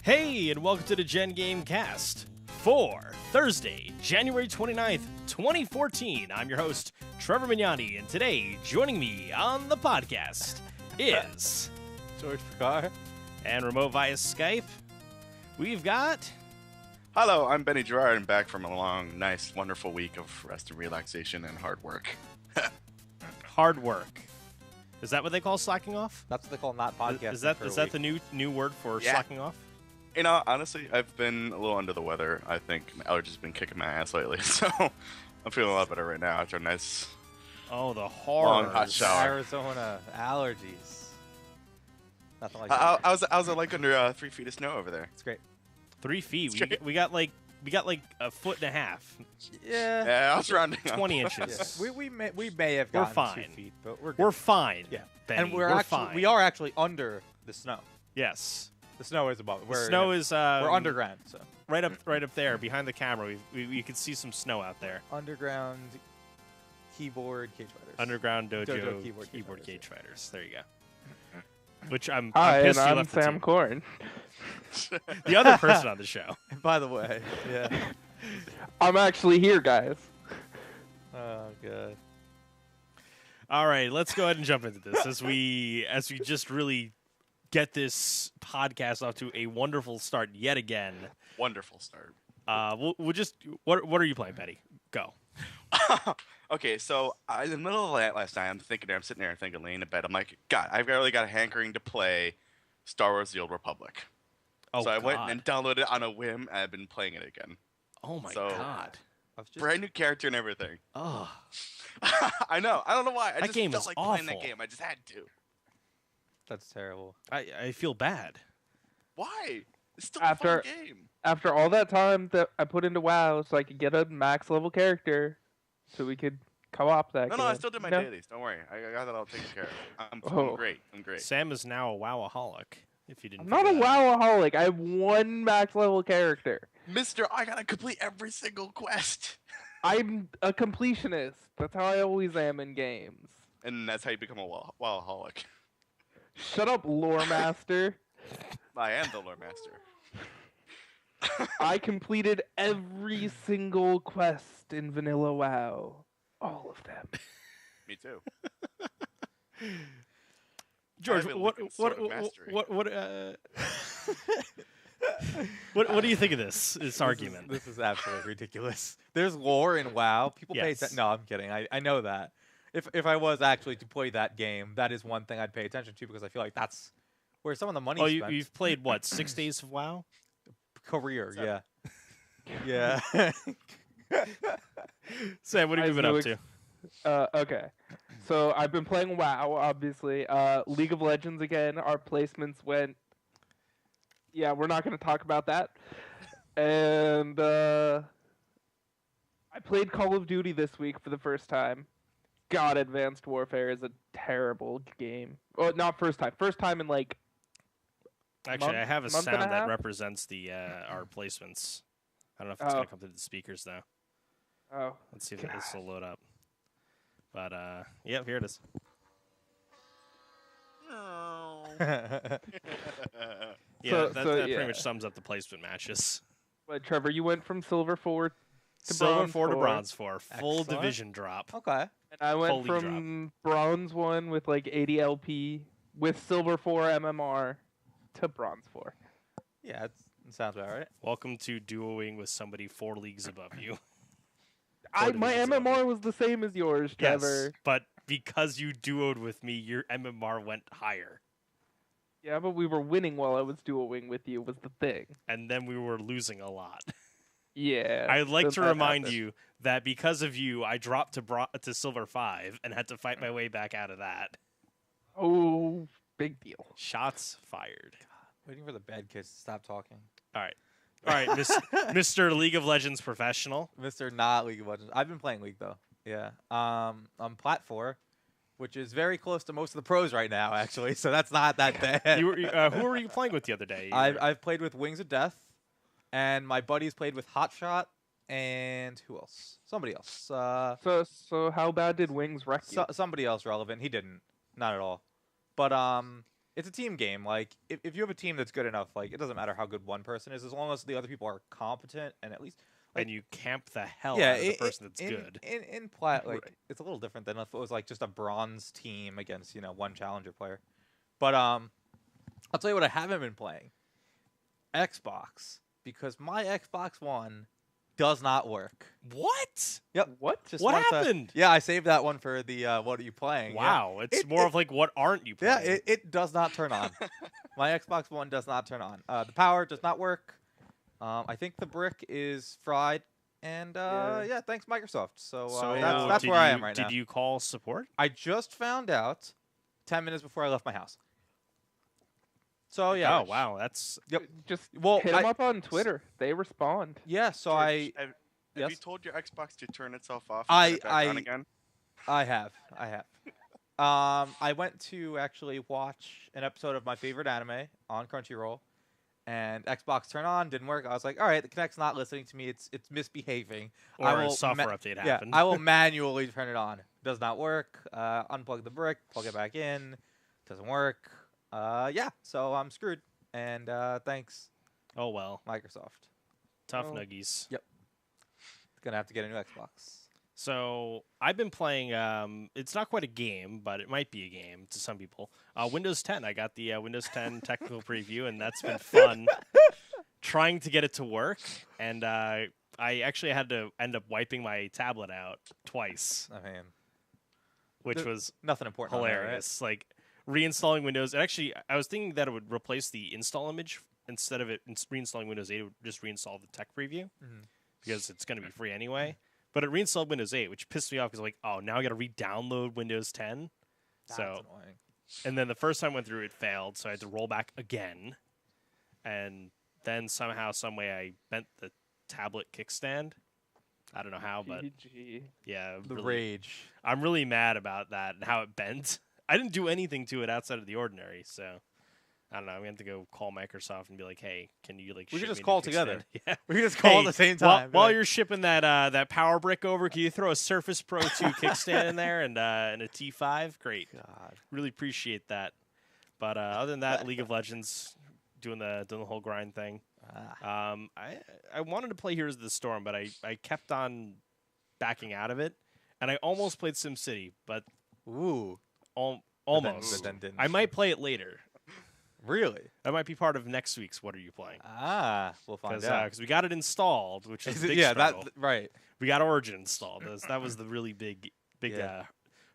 Hey, and welcome to the GenGAME cast for Thursday, January 29th, 2014. I'm your host, Trevor Mignani, and today, joining me on the podcast is George Picard. And remote via Skype, we've got... Hello, I'm Benny Gerard, and back from a long, nice, wonderful week of rest and relaxation and hard work. Hard work. Is that what they call slacking off? That's what they call not podcasting. Is that the new word for slacking off? You know, honestly, I've been a little under the weather. I think my allergies have been kicking my ass lately, so I'm feeling a lot better right now after a nice, the horror. long hot shower. Arizona allergies. Nothing like I that. was like under 3 feet of snow over there. It's great. 3 feet. We got like a foot and a half. Yeah. I was rounding 20 up. inches. Yeah. We may have gotten fine. 2 feet, but we're good. We're fine. Yeah. Benny. And we're fine. we are actually under the snow. Yes. The snow is above. The snow is we're underground, so right up there behind the camera. You can see some snow out there. underground keyboard cage fighters. Underground dojo, keyboard cage fighters. There you go. Which I'm Hi, pissed and you I'm left the Sam team. Corn. The other person on the show. And by the way, yeah. I'm actually here, guys. Oh god. All right, let's go ahead and jump into this as we just really get this podcast off to a wonderful start yet again. Wonderful start. We'll just what are you playing, Betty? Go. Okay, so in the middle of that last night, I'm sitting there thinking, laying in bed, I'm like, God, I've really got a hankering to play Star Wars: The Old Republic. Oh, so I went God. and downloaded it on a whim, and I've been playing it again. Oh my So- God. Brand new character and everything. Oh. I know. I don't know why. I That just game felt is like playing awful. that game. I just had to. That's terrible. I feel bad. Why? It's still After- a fun game. After all that time that I put into WoW so I could get a max level character so we could co-op that No, game. I still do my No? dailies. Don't worry. I got that all taken care of. I'm Oh. great. I'm great. Sam is now a wowaholic. If you didn't. I'm not a figure that out. WoWaholic. I have one max level character. Mister, I gotta complete every single quest. I'm a completionist. That's how I always am in games. And that's how you become a wowaholic. Shut up, lore master. I am the lore master. I completed every single quest in Vanilla WoW. All of them. Me too. George, I have a what Lincoln Sword of Mastery. what do you think of this argument? This is absolutely ridiculous. There's lore in WoW. People pay Yes. attention. No, I'm kidding. I know that. If I was actually to play that game, that is one thing I'd pay attention to because I feel like that's where some of the money Oh, is spent. you've played what, 6 days of WoW? Career, Seven. yeah. Yeah. Sam, what have you been up to? Okay. So I've been playing WoW, obviously. League of Legends again. Our placements went... Yeah, we're not going to talk about that. And I played Call of Duty this week for the first time. God, Advanced Warfare is a terrible game. Oh, not first time. First time in like... Actually, I have a month and a sound that half? represents the our placements. I don't know if it's Oh. going to come through the speakers, though. Oh. Let's see if this will load up. But, yep, here it is. Yeah, So- that so, pretty yeah. much sums up the placement matches. But Trevor, you went from Silver 4 to Silver Bronze 4 to 4. Bronze 4. Full Excellent. division drop. Okay. And I went Holy from Bronze 1 with like 80 LP with Silver 4 MMR to Bronze 4. Yeah, it sounds about right. Welcome to duoing with somebody 4 leagues above you. My divisions above MMR was the same as yours, Trevor. Yes, but because you duoed with me, your MMR went higher. Yeah, but we were winning while I was duoing with you was the thing. And then we were losing a lot. Yeah. I'd like so to that remind happened. you that because of you, I dropped to Silver 5 and had to fight my way back out of that. Oh, big deal. Shots fired. Waiting for the bad kids to stop talking. All right, Mr. League of Legends professional. Mr. Not League of Legends. I've been playing League though. Yeah. I'm Plat 4, which is very close to most of the pros right now, actually. So that's not that bad. Who were you playing with the other day? I've played with Wings of Death, and my buddies played with Hotshot and who else? Somebody else. So how bad did Wings wreck you? Somebody else relevant. He didn't. Not at all. But it's a team game. Like if you have a team that's good enough, like it doesn't matter how good one person is, as long as the other people are competent and at least. Like, and you camp the hell yeah, out of the person that's in, good. In plat, like Right. it's a little different than if it was like just a bronze team against one challenger player. But I'll tell you what I haven't been playing. Xbox, because my Xbox One does not work. What? Yep. What? Just What wanted to- happened? yeah, I saved that one for the what are you playing? Yeah. Wow, it's more of like what aren't you Yeah, playing? it does not turn on. My Xbox One does not turn on. The power does not work. I think the brick is fried. And yeah, thanks Microsoft. So, that's did where I you- am right now. Did you call support? I just found out 10 minutes before I left my house. So yeah. Oh wow, that's Just Well, hit them up on Twitter. They respond. Yeah, so George, have you yes? told your Xbox to turn itself off? I- And turn it back on I- again? I have. I went to actually watch an episode of my favorite anime on Crunchyroll, and Xbox turned on, didn't work. I was like, all right, the Kinect's not listening to me. It's misbehaving. I or a will software update Yeah, happened. I will manually turn it on. Does not work. Unplug the brick, plug it back in. Doesn't work. Yeah, so I'm screwed. And thanks, Oh well, Microsoft. tough Oh. nuggies. Gonna have to get a new Xbox. So I've been playing. It's not quite a game, but it might be a game to some people. Windows 10. I got the Windows 10 technical preview, and that's been fun. Trying to get it to work, and I actually had to end up wiping my tablet out twice, I mean, which Th- was nothing important. on there, right? hilarious. Like reinstalling Windows. Actually, I was thinking that it would replace the install image instead of it reinstalling Windows 8. It would just reinstall the tech preview because it's going to be free anyway. But it reinstalled Windows 8, which pissed me off because like, oh, now I got to re-download Windows 10. That's So, annoying. and then the first time I went through, it failed, so I had to roll back again. And then somehow, some way, I bent the tablet kickstand. I don't know how, but GG. yeah, The really, rage. I'm really mad about that and how it bent. I didn't do anything to it outside of the ordinary, so I don't know. I'm gonna have to go call Microsoft and be like, "Hey, can you like?" We ship could just me a call new together. kickstand?" Yeah. We can just call Hey, at the same While, time. while you're shipping that power brick over, can you throw a Surface Pro 2 kickstand in there and a T5? Great, God. really appreciate that. But other than that, League of Legends doing the whole grind thing. Ah. I wanted to play Heroes of the Storm, but I kept on backing out of it, and I almost played SimCity, but Ooh. almost. But then didn't. I might play it later. Really? That might be part of next week's What Are You Playing? We'll find out. Because we got it installed, which is Is a it- big yeah, struggle. right. We got Origin installed. That was the really big Yeah.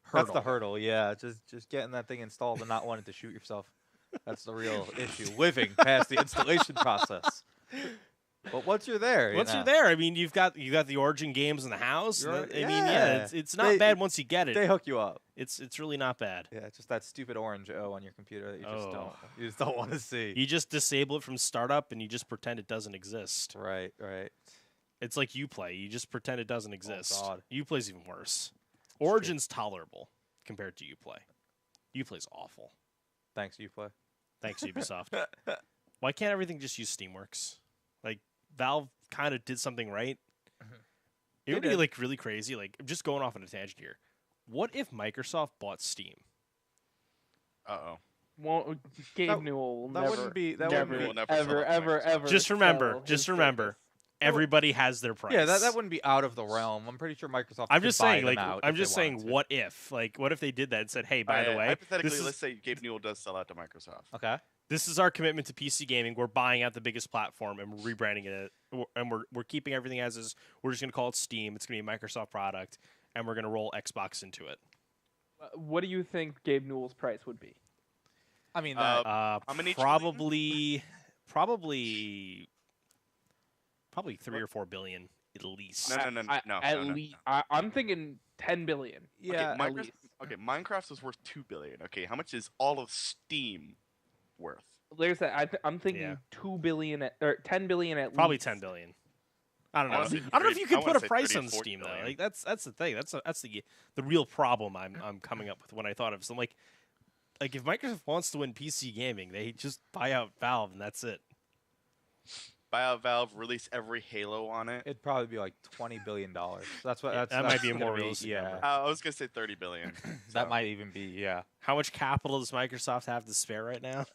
hurdle. That's the hurdle. Yeah, just getting that thing installed and not wanting to shoot yourself. That's the real issue. Living past the installation process. But once you're there, Once you're there, I mean, you got the Origin games in the house. You're- I mean, yeah. it's not They- bad once you get it. they hook you up. It's really not bad. Yeah, it's just that stupid orange O on your computer that Oh. you just don't want to see. You just disable it from startup and you just pretend it doesn't exist. Right. It's like Uplay. You just pretend it doesn't exist. God. Uplay's even worse. Origin's tolerable compared to Uplay. Uplay's awful. Thanks, Uplay. Thanks, Ubisoft. Why can't everything just use Steamworks? Like Valve kind of did something right. It would be did. like really crazy. Like I'm just going off on a tangent here. What if Microsoft bought Steam? Uh-oh. Won't Gabe That- Newell will that never, wouldn't be- that never, wouldn't be- We'll never ever, sell it to ever, Microsoft. ever. Just sell remember. his Just service. remember. Everybody has their price. Yeah, that wouldn't be out of the realm. I'm pretty sure Microsoft. I'm could just buy saying, them like, out I'm if they just saying, wanted to. what if, like, what if they did that and said, hey, by the way, hypothetically, this is, let's say Gabe Newell does sell out to Microsoft. Okay. this is our commitment to PC gaming. We're buying out the biggest platform and we're rebranding it, and we're keeping everything as is. We're just gonna call it Steam. It's gonna be a Microsoft product, and we're gonna roll Xbox into it. What do you think Gabe Newell's price would be? I mean, Uh, that, I'm an H Probably 3 or 4 billion at least. No, At no, no, least no. I'm thinking 10 billion. yeah. okay, at least. Minecraft is worth 2 billion. Okay, how much is all of Steam worth? Like I said, I'm thinking Yeah. 2 billion or 10 billion at Probably least. 10 billion. I don't know. Honestly, I don't know if you I can wanna put a say price 30 on to 40 Steam though. billion. Like that's the thing. That's the real problem I'm coming up with when I thought of. So I'm like if Microsoft wants to win PC gaming, they just buy out Valve and that's it. Valve release every Halo on it? It'd probably be like $20 billion. That's what. Yeah, that's that might that's be a gonna more be- realistic Yeah, number. I was gonna say 30 billion. that So, might even be. Yeah, How much capital does Microsoft have to spare right now?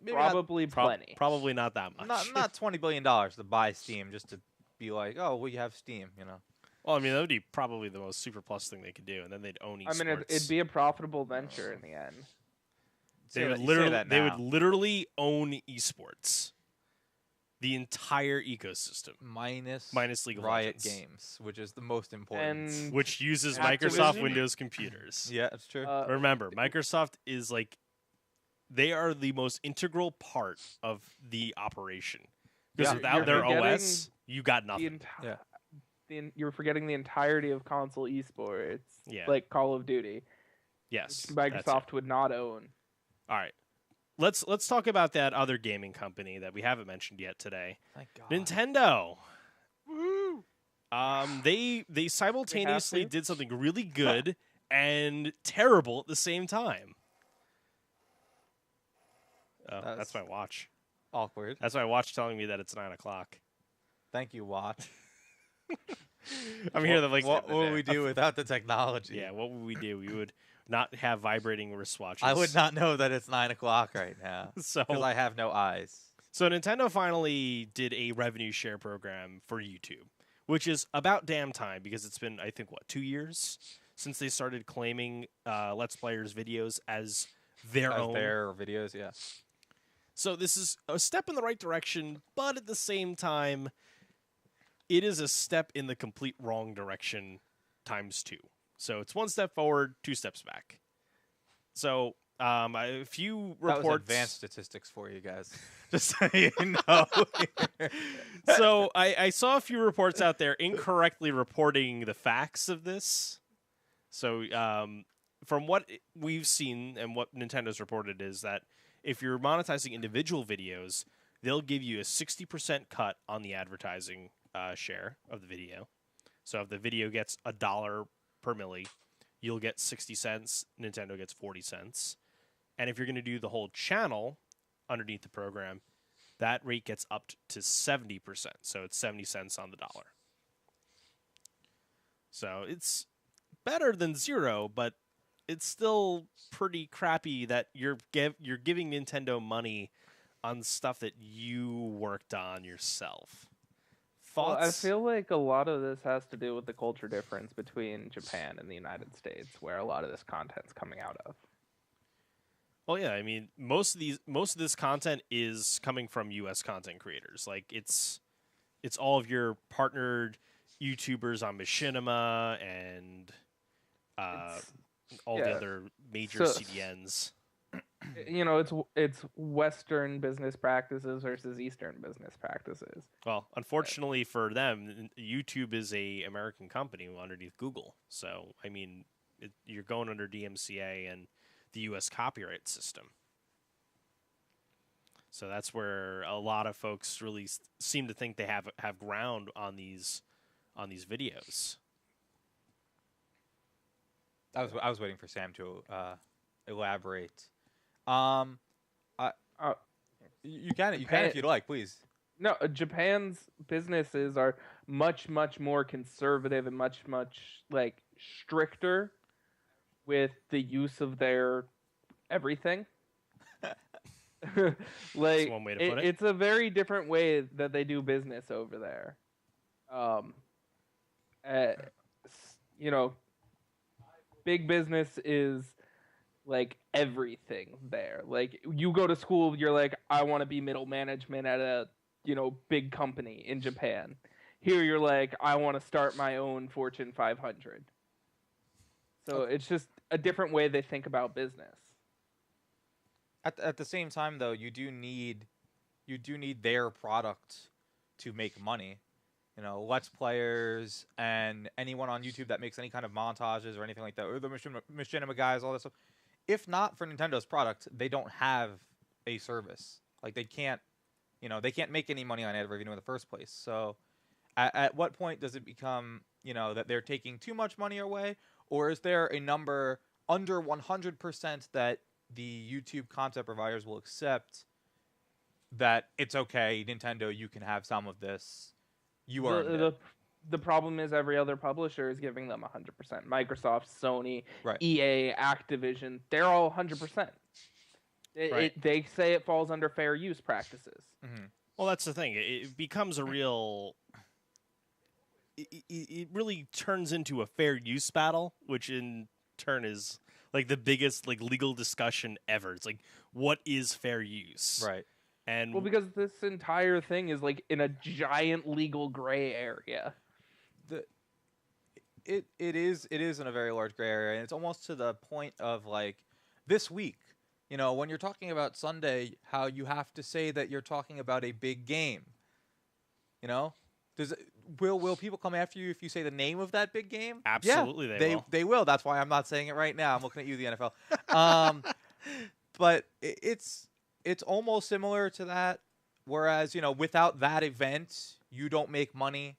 maybe Probably plenty. Probably not that much. not $20 billion to buy Steam just to be like, oh, we have Steam. You know. Well, I mean, that would be probably the most super plus thing they could do, and then they'd own esports. I mean, it'd be a profitable venture in the end. They Say would that- you say literally, that they would now. literally own esports, the entire ecosystem, minus League of Riot Legends, Games, which is the most important. And which uses Activision. Microsoft Windows computers. Yeah, that's true. Remember, Microsoft is like, they are the most integral part of the operation. Because Yeah. without You're their forgetting OS, you got the nothing. you're forgetting the entirety of console esports, Yeah. like Call of Duty, Yes, which that's it. Microsoft would not own. All right, let's talk about that other gaming company that we haven't mentioned yet today, Thank God. Nintendo. They simultaneously to? did something really good and terrible at the same time. Oh, that's my watch. Awkward. That's my watch telling me that it's 9 o'clock. Thank you, watch. I'm here to like. What would we do without the technology? Yeah, what would we do? We would not have vibrating wristwatches. I would not know that it's 9 o'clock right now So, because I have no eyes. so Nintendo finally did a revenue share program for YouTube, which is about damn time because it's been, I think, 2 years since they started claiming Let's Players videos as their As own. their videos, yeah. So this is a step in the right direction, but at the same time, it is a step in the complete wrong direction times 2. So it's 1 step forward, 2 steps back. So a few reports. That was advanced statistics for you guys. Just so you know. So I saw a few reports out there incorrectly reporting the facts of this. So from what we've seen and what Nintendo's reported is that if you're monetizing individual videos, they'll give you a 60% cut on the advertising share of the video. So if the video gets $1 per milli, you'll get 60 cents. Nintendo gets 40 cents. And if you're going to do the whole channel underneath the program, that rate gets upped to 70%. So it's 70 cents on the dollar. So it's better than 0, but it's still pretty crappy that you're giving Nintendo money on stuff that you worked on yourself. Well, I Thoughts? feel like a lot of this has to do with the culture difference between Japan and the United States, where a lot of this content's coming out of. Well, yeah, I mean, most of this content is coming from U.S. content creators. Like it's all of your partnered YouTubers on Machinima and all the yeah. other major So- CDNs. You know, it's Western business practices versus Eastern business practices. Well, unfortunately for them, YouTube is a American company underneath Google. So, I mean, you're going under DMCA and the U.S. copyright system. So that's where a lot of folks really seem to think they have ground on these videos. I was waiting for Sam to elaborate. You can if you'd like, please. No, Japan's businesses are much more conservative and much like stricter with the use of their everything. Like one way to put it. It's a very different way that they do business over there. You know, big business is like everything there. Like you go to school, you're like, I want to be middle management at a, big company in Japan. Here you're like, I want to start my own Fortune 500. So it's just a different way they think about business. At the same time, though, you do need their product to make money. Let's Players and anyone on YouTube that makes any kind of montages or anything like that, or the Machinima guys, all that stuff. If not for Nintendo's product, they don't have a service. Like they can't make any money on ad revenue in the first place. So, at what point does it become that they're taking too much money away, or is there a number under 100% that the YouTube content providers will accept that it's okay, Nintendo, you can have some of this. You earned it. The problem is every other publisher is giving them 100%. Microsoft, Sony, Right. EA, Activision, they're all 100%. Right. They say it falls under fair use practices. Mm-hmm. Well, that's the thing. It becomes a real. It really turns into a fair use battle, which in turn is like the biggest like legal discussion ever. It's like, what is fair use? Right. And Well, because this entire thing is like in a giant legal gray area. It is in a very large gray area, and it's almost to the point of like this week. When you're talking about Sunday, how you have to say that you're talking about a big game. Will people come after you if you say the name of that big game? Absolutely, yeah, they will. They will. That's why I'm not saying it right now. I'm looking at you, the NFL. But it's almost similar to that. Whereas without that event, you don't make money.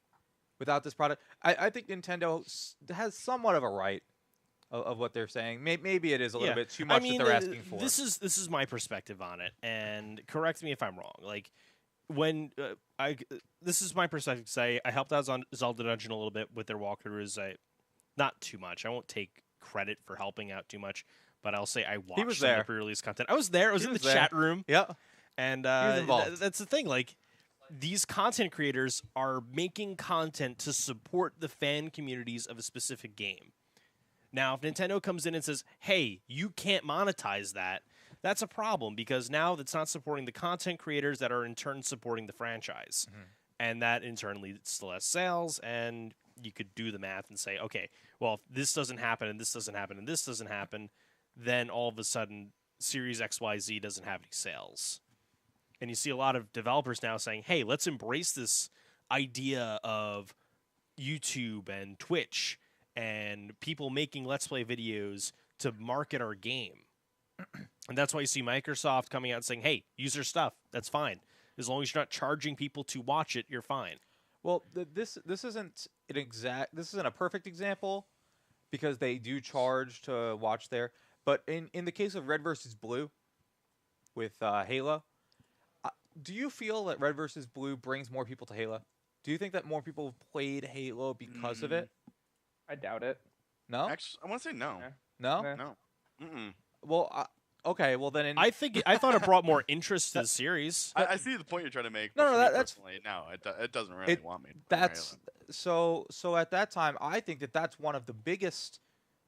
Without this product, I think Nintendo has somewhat of a right of what they're saying. Maybe it is a little bit too much that they're asking for. This is my perspective on it, and correct me if I'm wrong. Like when this is my perspective. Say I helped out on Zelda Dungeon a little bit with their walkthroughs. Not too much. I won't take credit for helping out too much, but I'll say I watched some of the pre-release content. I was there. I was in the chat room. Yeah, and that's the thing. Like. These content creators are making content to support the fan communities of a specific game. Now, if Nintendo comes in and says, hey, you can't monetize that, that's a problem because now that's not supporting the content creators that are in turn supporting the franchise. Mm-hmm. And that in turn leads to less sales, and you could do the math and say, okay, well, if this doesn't happen and this doesn't happen and this doesn't happen, then all of a sudden Series XYZ doesn't have any sales. And you see a lot of developers now saying, hey, let's embrace this idea of YouTube and Twitch and people making Let's Play videos to market our game. And that's why you see Microsoft coming out and saying, hey, use our stuff. That's fine. As long as you're not charging people to watch it, you're fine. Well, this isn't a perfect example because they do charge to watch there. But in the case of Red versus Blue with Halo, do you feel that Red versus Blue brings more people to Halo? Do you think that more people have played Halo because of it? I doubt it. No? Actually, I want to say no. No? No. Mm-mm. Well, okay. Well, then I thought it brought more interest to the series. I see the point you're trying to make. No, that's no. It doesn't really want me. So at that time, I think that's one of the biggest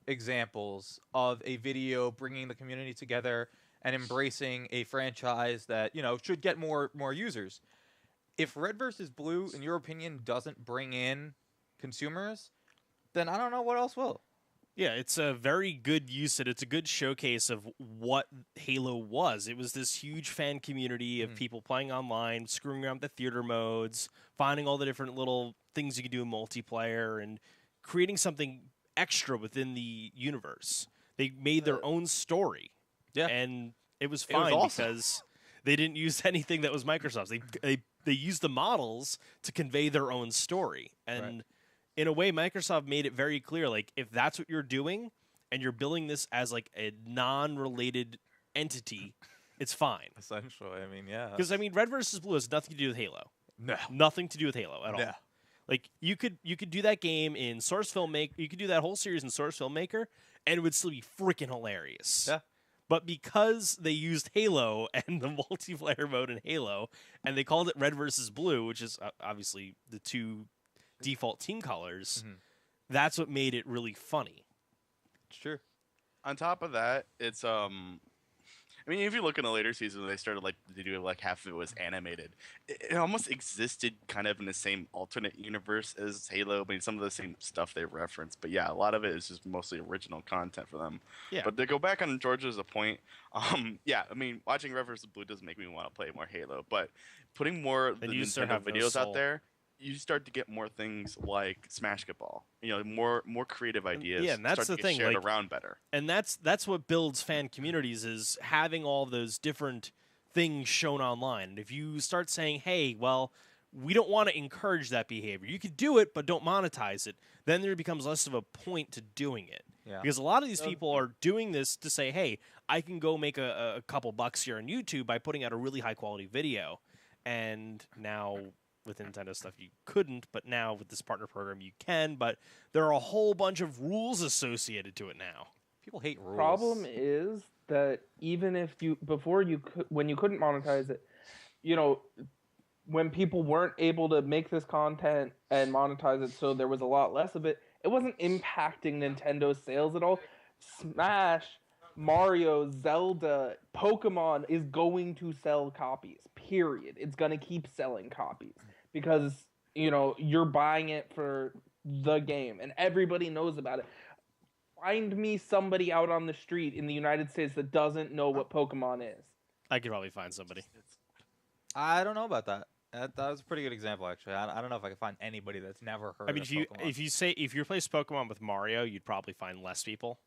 examples of a video bringing the community together and embracing a franchise that should get more users. If Red versus Blue, in your opinion, doesn't bring in consumers, then I don't know what else will. Yeah, it's a very good use. It's a good showcase of what Halo was. It was this huge fan community of people playing online, screwing around with the theater modes, finding all the different little things you could do in multiplayer, and creating something extra within the universe. They made their own story. Yeah, and it was fine because they didn't use anything that was Microsoft's. They used the models to convey their own story, and in a way, Microsoft made it very clear. Like, if that's what you're doing, and you're billing this as like a non-related entity, it's fine. Essentially, I mean, yeah. Because Red versus Blue has nothing to do with Halo. No, nothing to do with Halo at all. Like you could do that game in Source Filmmaker. You could do that whole series in Source Filmmaker, and it would still be freaking hilarious. Yeah. But because they used Halo and the multiplayer mode in Halo, and they called it Red versus Blue, which is obviously the two default team colors, that's what made it really funny. It's true. On top of that, it's I mean, if you look in the later season, they started to do half of it was animated. It almost existed kind of in the same alternate universe as Halo. I mean, some of the same stuff they reference, but yeah, a lot of it is just mostly original content for them. Yeah. But to go back on George's point, yeah, I mean, watching Red vs. Blue doesn't make me want to play more Halo, but putting more of the Nintendo videos out there, you start to get more things like Smash Ball. More creative ideas. Yeah, and that's the thing. Shared around better. And that's what builds fan communities, is having all those different things shown online. And if you start saying, hey, well, we don't want to encourage that behavior. You could do it, but don't monetize it. Then there becomes less of a point to doing it. Yeah. Because a lot of these people are doing this to say, hey, I can go make a couple bucks here on YouTube by putting out a really high quality video. And now with Nintendo stuff you couldn't, but now with this partner program you can. But there are a whole bunch of rules associated to it now. People hate rules. Problem is that even if when you couldn't monetize it, you know, when people weren't able to make this content and monetize it, so there was a lot less of it, it wasn't impacting Nintendo's sales at all. Smash, Mario, Zelda, Pokemon is going to sell copies, period. It's going to keep selling copies because, you know, you're buying it for the game and everybody knows about it. Find me somebody out on the street in the United States that doesn't know what Pokemon is. I could probably find somebody. I don't know about that. That was a pretty good example, actually. I don't know if I can find anybody that's never heard. I mean, of Pokemon. if you replace Pokemon with Mario, you'd probably find less people.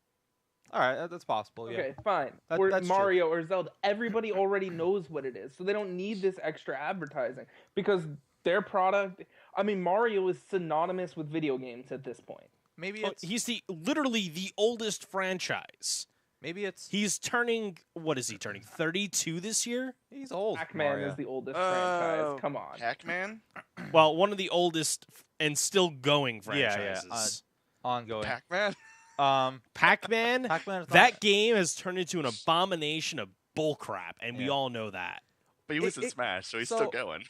All right, that's possible. Yeah. Okay, fine. That- Or that's Mario or Zelda. Everybody already knows what it is, so they don't need this extra advertising because their product. I mean, Mario is synonymous with video games at this point. Maybe Well, it's he's literally the oldest franchise. maybe it's He's turning, what is he turning, 32 this year? he's old. Pac-Man Mario. is the oldest franchise. Come on. Pac-Man? Well, one of the oldest and still going Yeah, yeah, franchises. ongoing. Pac-Man? Pac-Man, Pac-Man is not- that game has turned into an abomination of bullcrap, and we Yeah. all know that. But he was in It- Smash, so he's so- still going.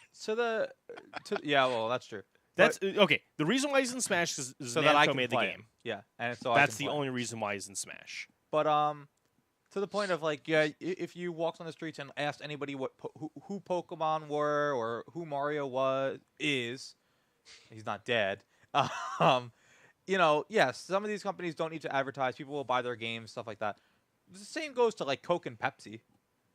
Yeah, well, that's true. That's okay. The reason why he's in Smash is So that I Namco can made the play it. game. Yeah, and so That's I the can play. only reason why he's in Smash. But to the point of like, yeah, if you walked on the streets and asked anybody who Pokemon were or who Mario is, he's not dead. You know, yes, some of these companies don't need to advertise. People will buy their games, stuff like that. The same goes to like Coke and Pepsi.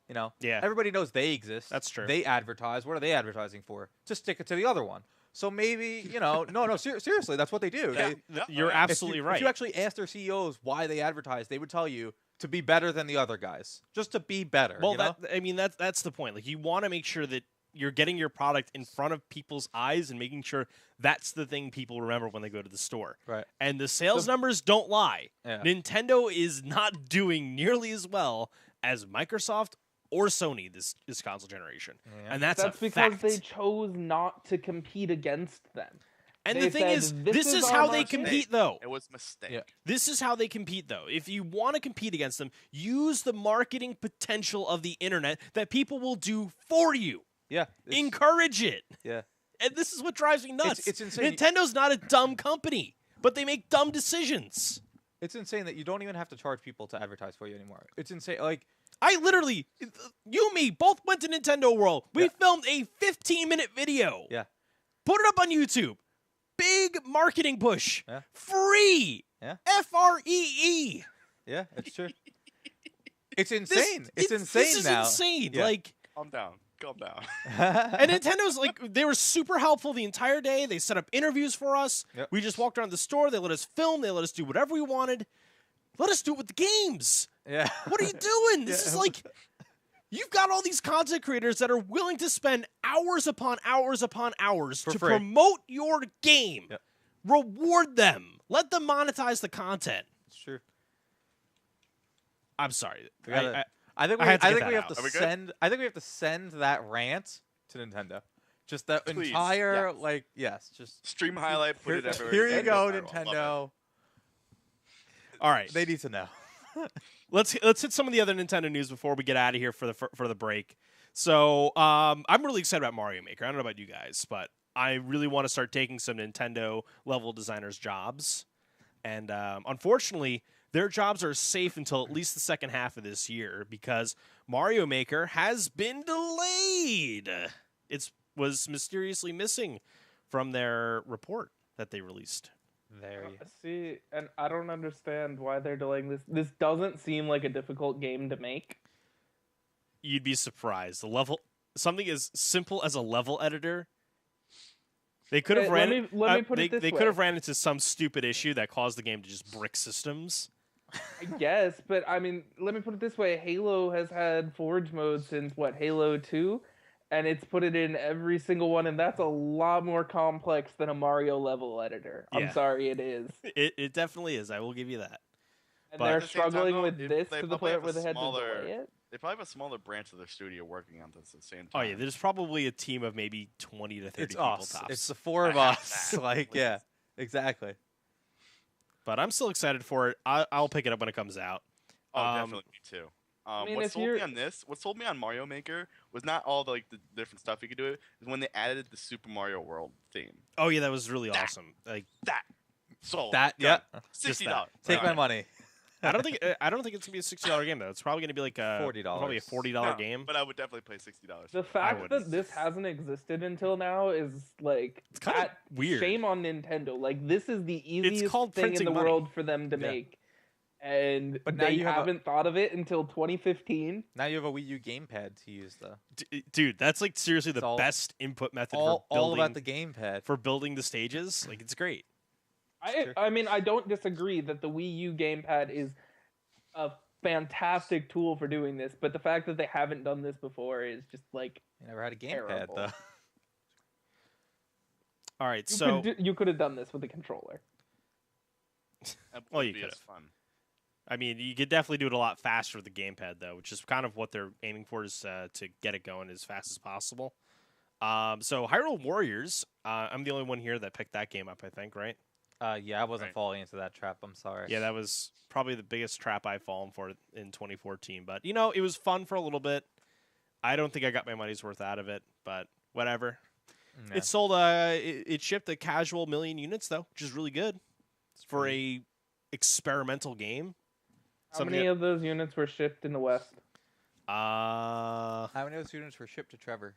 You know, Yeah. everybody knows they exist. That's true. They advertise. What are they advertising for? To stick it to the other one. So maybe, you know, no, seriously, that's what they do. Yeah. You're absolutely right. If you actually ask their CEOs why they advertise, they would tell you to be better than the other guys, just to be better. Well, you know? that's the point. Like, you want to make sure that you're getting your product in front of people's eyes and making sure that's the thing people remember when they go to the store. Right. And the sales numbers don't lie. Yeah. Nintendo is not doing nearly as well as Microsoft or Sony this console generation. Yeah. And that's That's a because fact. they chose not to compete against them. And they the thing said, is, "This this is is our how they market." compete, though. It was a mistake. Yeah. This is how they compete, though. If you want to compete against them, use the marketing potential of the internet that people will do for you. Yeah. Encourage it. Yeah. And this is what drives me nuts. It's insane. Nintendo's not a dumb company, but they make dumb decisions. It's insane that you don't even have to charge people to advertise for you anymore. It's insane. Like, I literally, you and me, both went to Nintendo World. We Yeah. filmed a 15-minute video. yeah. Put it up on YouTube. Big marketing push. Yeah. Free. Yeah. FREE. Yeah, it's true. It's insane. It's insane This is now. insane. Yeah. Like, Calm down. Calm down. and Nintendo's like, they were super helpful the entire day. They set up interviews for us. Yep. We just walked around the store. They let us film. They let us do whatever we wanted. Let us do it with the games. Yeah. What are you doing? This Yeah. is like, you've got all these content creators that are willing to spend hours upon hours upon hours For to free. promote your game. Yep. Reward them. Let them monetize the content. It's true. I'm sorry. We gotta- I- I think I we, had to I get think that we have out. to Are we good? send. I think we have to send that rant to Nintendo. Just that Please. entire Yes. like yes. Just Stream highlight, put here, it everywhere. here you Send it go, viral. I love it. Nintendo. all right. They need to know. Let's hit some of the other Nintendo news before we get out of here for the break. So I'm really excited about Mario Maker. I don't know about you guys, but I really want to start taking some Nintendo level designers' jobs. And unfortunately, their jobs are safe until at least the second half of this year because Mario Maker has been delayed. It was mysteriously missing from their report that they released. There you. See, and I don't understand why they're delaying this. This doesn't seem like a difficult game to make. You'd be surprised. Something as simple as a level editor. They could have Okay, ran. let me put it this they way. could have ran into some stupid issue that caused the game to just brick systems. I guess, but I mean, let me put it this way: Halo has had Forge mode since what, Halo 2, and it's put it in every single one, and that's a lot more complex than a Mario level editor. Yeah. I'm sorry, it is. It definitely is. I will give you that. And But they're at the same time, struggling though, with this they to the probably point have a where they had to smaller- delay it. They probably have a smaller branch of their studio working on this at the same Oh time. yeah, there's probably a team of maybe 20 to 30 It's people us. tops. It's the four of I have us. that. Like, yeah, exactly. But I'm still excited for it. I'll pick it up when it comes out. Oh, Um, definitely me too. mean, What if sold me you're- on this, what sold me on Mario Maker was not all the different stuff you could do. It is when they added the Super Mario World theme. Oh yeah, that was really That- awesome. Like That sold. That, Done. yeah. $60. Take my Done. money. I don't think it's gonna be a $60 game though. It's probably gonna be like a $40. probably a $40 No, game. but I would definitely pay $60. The fact wouldn't. that this hasn't existed until now is like It's kinda that- weird. Shame on Nintendo. Like this is the easiest called thing in printing the money. world for them to Yeah. make, and But now they you have a- haven't thought of it until 2015. Now you have a Wii U gamepad to use, though. Dude, that's like seriously the It's all- best input method All for building about the gamepad. for building the stages. Like it's great. Sure. I mean, I don't disagree that the Wii U gamepad is a fantastic tool for doing this, but the fact that they haven't done this before is just like You never had a gamepad, Terrible. though. All right, you so you could have done this with a controller. That Well, would you be could've. as fun. I mean, you could definitely do it a lot faster with the gamepad though, which is kind of what they're aiming for is to get it going as fast as possible. So Hyrule Warriors, I'm the only one here that picked that game up, I think, right? Yeah, I wasn't Right. falling into that trap. I'm sorry. Yeah, that was probably the biggest trap I've fallen for in 2014. But you know, it was fun for a little bit. I don't think I got my money's worth out of it, but whatever. Yeah. It sold. It shipped a casual 1 million units though, which is really good for a experimental game. How Something many of those units were shipped in the West? How many of those students were shipped to Trevor?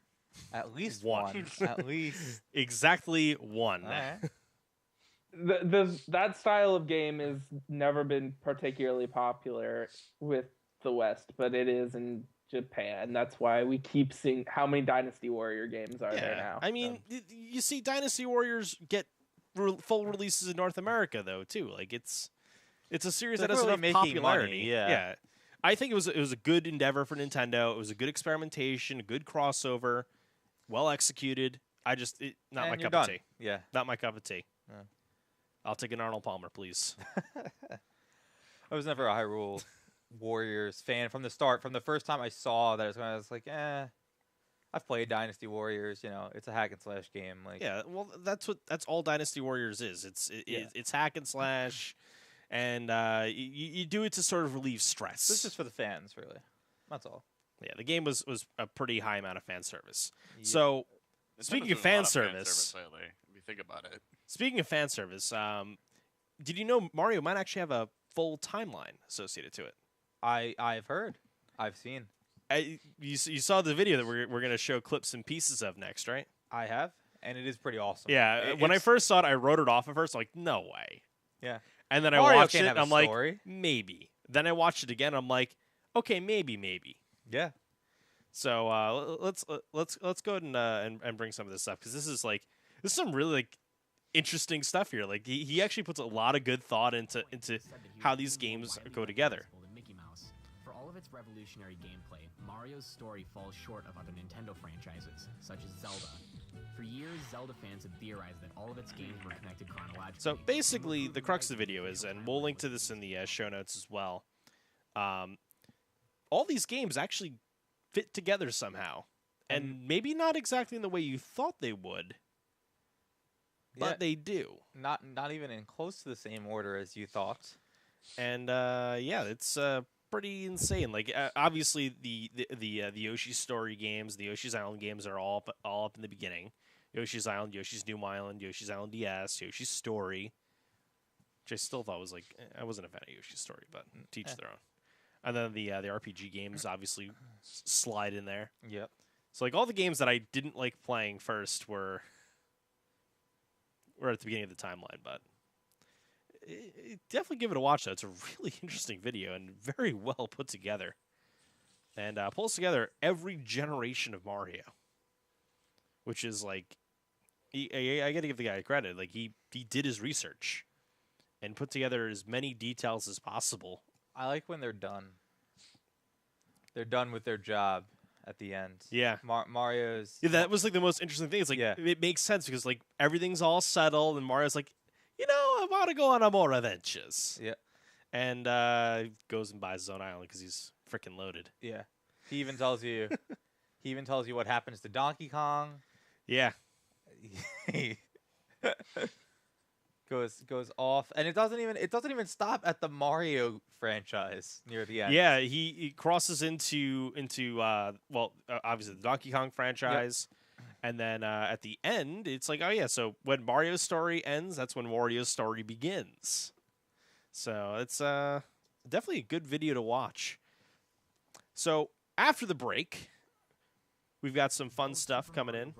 At least One. one. At least. Exactly one. All right. That style of game has never been particularly popular with the West, but it is in Japan. That's why we keep seeing how many Dynasty Warrior games are there now. I mean, you see Dynasty Warriors get full releases in North America though too. Like it's a series They're that has clearly enough making popularity. money, yeah. I think it was a good endeavor for Nintendo. It was a good experimentation, a good crossover, well executed. Not And my you're cup done. of tea. Yeah. Not my cup of tea. Yeah. I'll take an Arnold Palmer, please. I was never a Hyrule Warriors fan from the start. From the first time I saw that, I was like, I've played Dynasty Warriors. You know, it's a hack and slash game. Like, Yeah, well, that's all Dynasty Warriors is. It's hack and slash, and you do it to sort of relieve stress. this is just for the fans, really. That's all. Yeah, the game was a pretty high amount of fan service. Yeah. So Nintendo's Speaking doing of a fan lot service- lately, if you think about it. speaking of fan service, did you know Mario might actually have a full timeline associated to it? I've heard, I've seen, You saw the video that we're going to show clips and pieces of next, right? I have, and it is pretty awesome. Yeah, when I It's- first saw it, I wrote it off at first, like, no way. Yeah. And then I Mario watched can't it, have and a I'm like, story. maybe. Then I watched it again, I'm like, okay, maybe. Yeah. So let's go ahead and bring some of this up because this is some really like interesting stuff here. Like he actually puts a lot of good thought into how these games go together. Mickey Mouse. For all of its revolutionary gameplay, Mario's story falls short of other Nintendo franchises, such as Zelda. For years, Zelda fans have theorized that all of its games were connected chronologically. So basically, the crux of the video is, and we'll link to this in the show notes as well. All these games actually fit together somehow, and maybe not exactly in the way you thought they would, but Yeah. they do. Not even in close to the same order as you thought. And yeah, it's pretty insane. Like obviously the Yoshi's Story games, the Yoshi's Island games are all up in the beginning. Yoshi's Island, Yoshi's New Island, Yoshi's Island DS, Yoshi's Story, which I still thought was like I wasn't a fan of Yoshi's Story, but teach their own. And then the RPG games obviously slide in there. Yep. So like all the games that I didn't like playing first were at the beginning of the timeline, but definitely give it a watch though. It's a really interesting video and very well put together, and pulls together every generation of Mario, which is like I got to give the guy credit. Like he did his research and put together as many details as possible. I like when they're done. They're done with their job at the end. Yeah. Mario's. Yeah, that was like the most interesting thing. It's like Yeah. it makes sense because like everything's all settled, and Mario's like, I want to go on more adventures. Yeah. and goes and buys his own island because he's freaking loaded. Yeah. He even tells you. He even tells you what happens to Donkey Kong. Yeah. goes off, and it doesn't even stop at the Mario franchise near the end. Yeah, he crosses into obviously the Donkey Kong franchise, and then at the end it's like, oh yeah, so when Mario's story ends, that's when Wario's story begins. So it's definitely a good video to watch. So after the break, we've got some fun stuff coming in.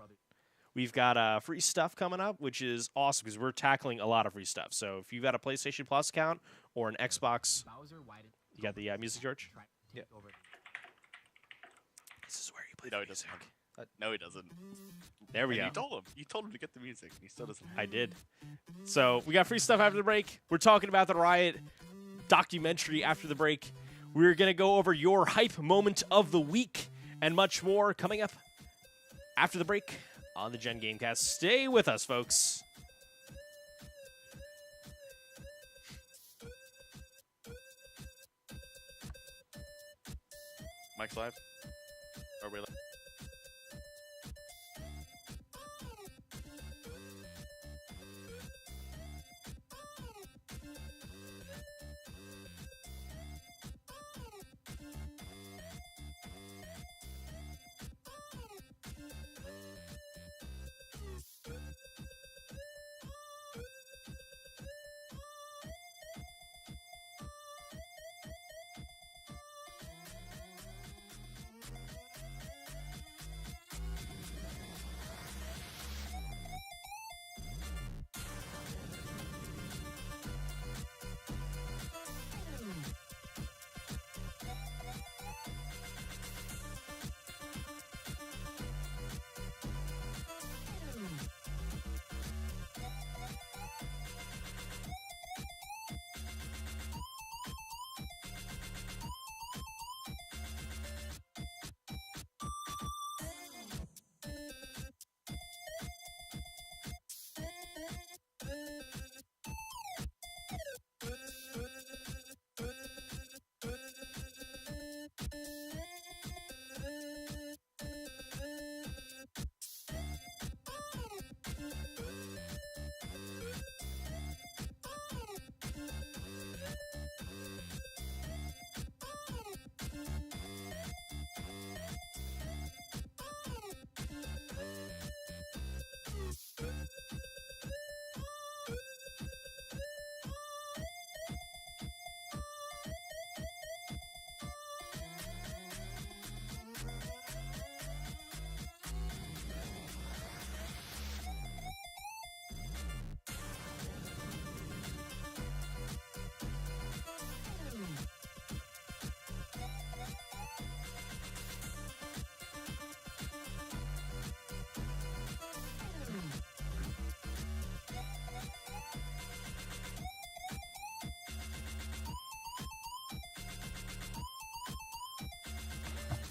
We've got free stuff coming up, which is awesome because we're tackling a lot of free stuff. So if you've got a PlayStation Plus account or an Xbox, you got the music, George? Yeah. This is where you play No, the he doesn't. music. No, he doesn't. There we And go. You told him to get the music. He still doesn't. I did. So we got free stuff after the break. We're talking about the Riot documentary after the break. We're going to go over your hype moment of the week and much more coming up after the break on the Gen Gamecast. Stay with us, folks. Mike's live. Are we live?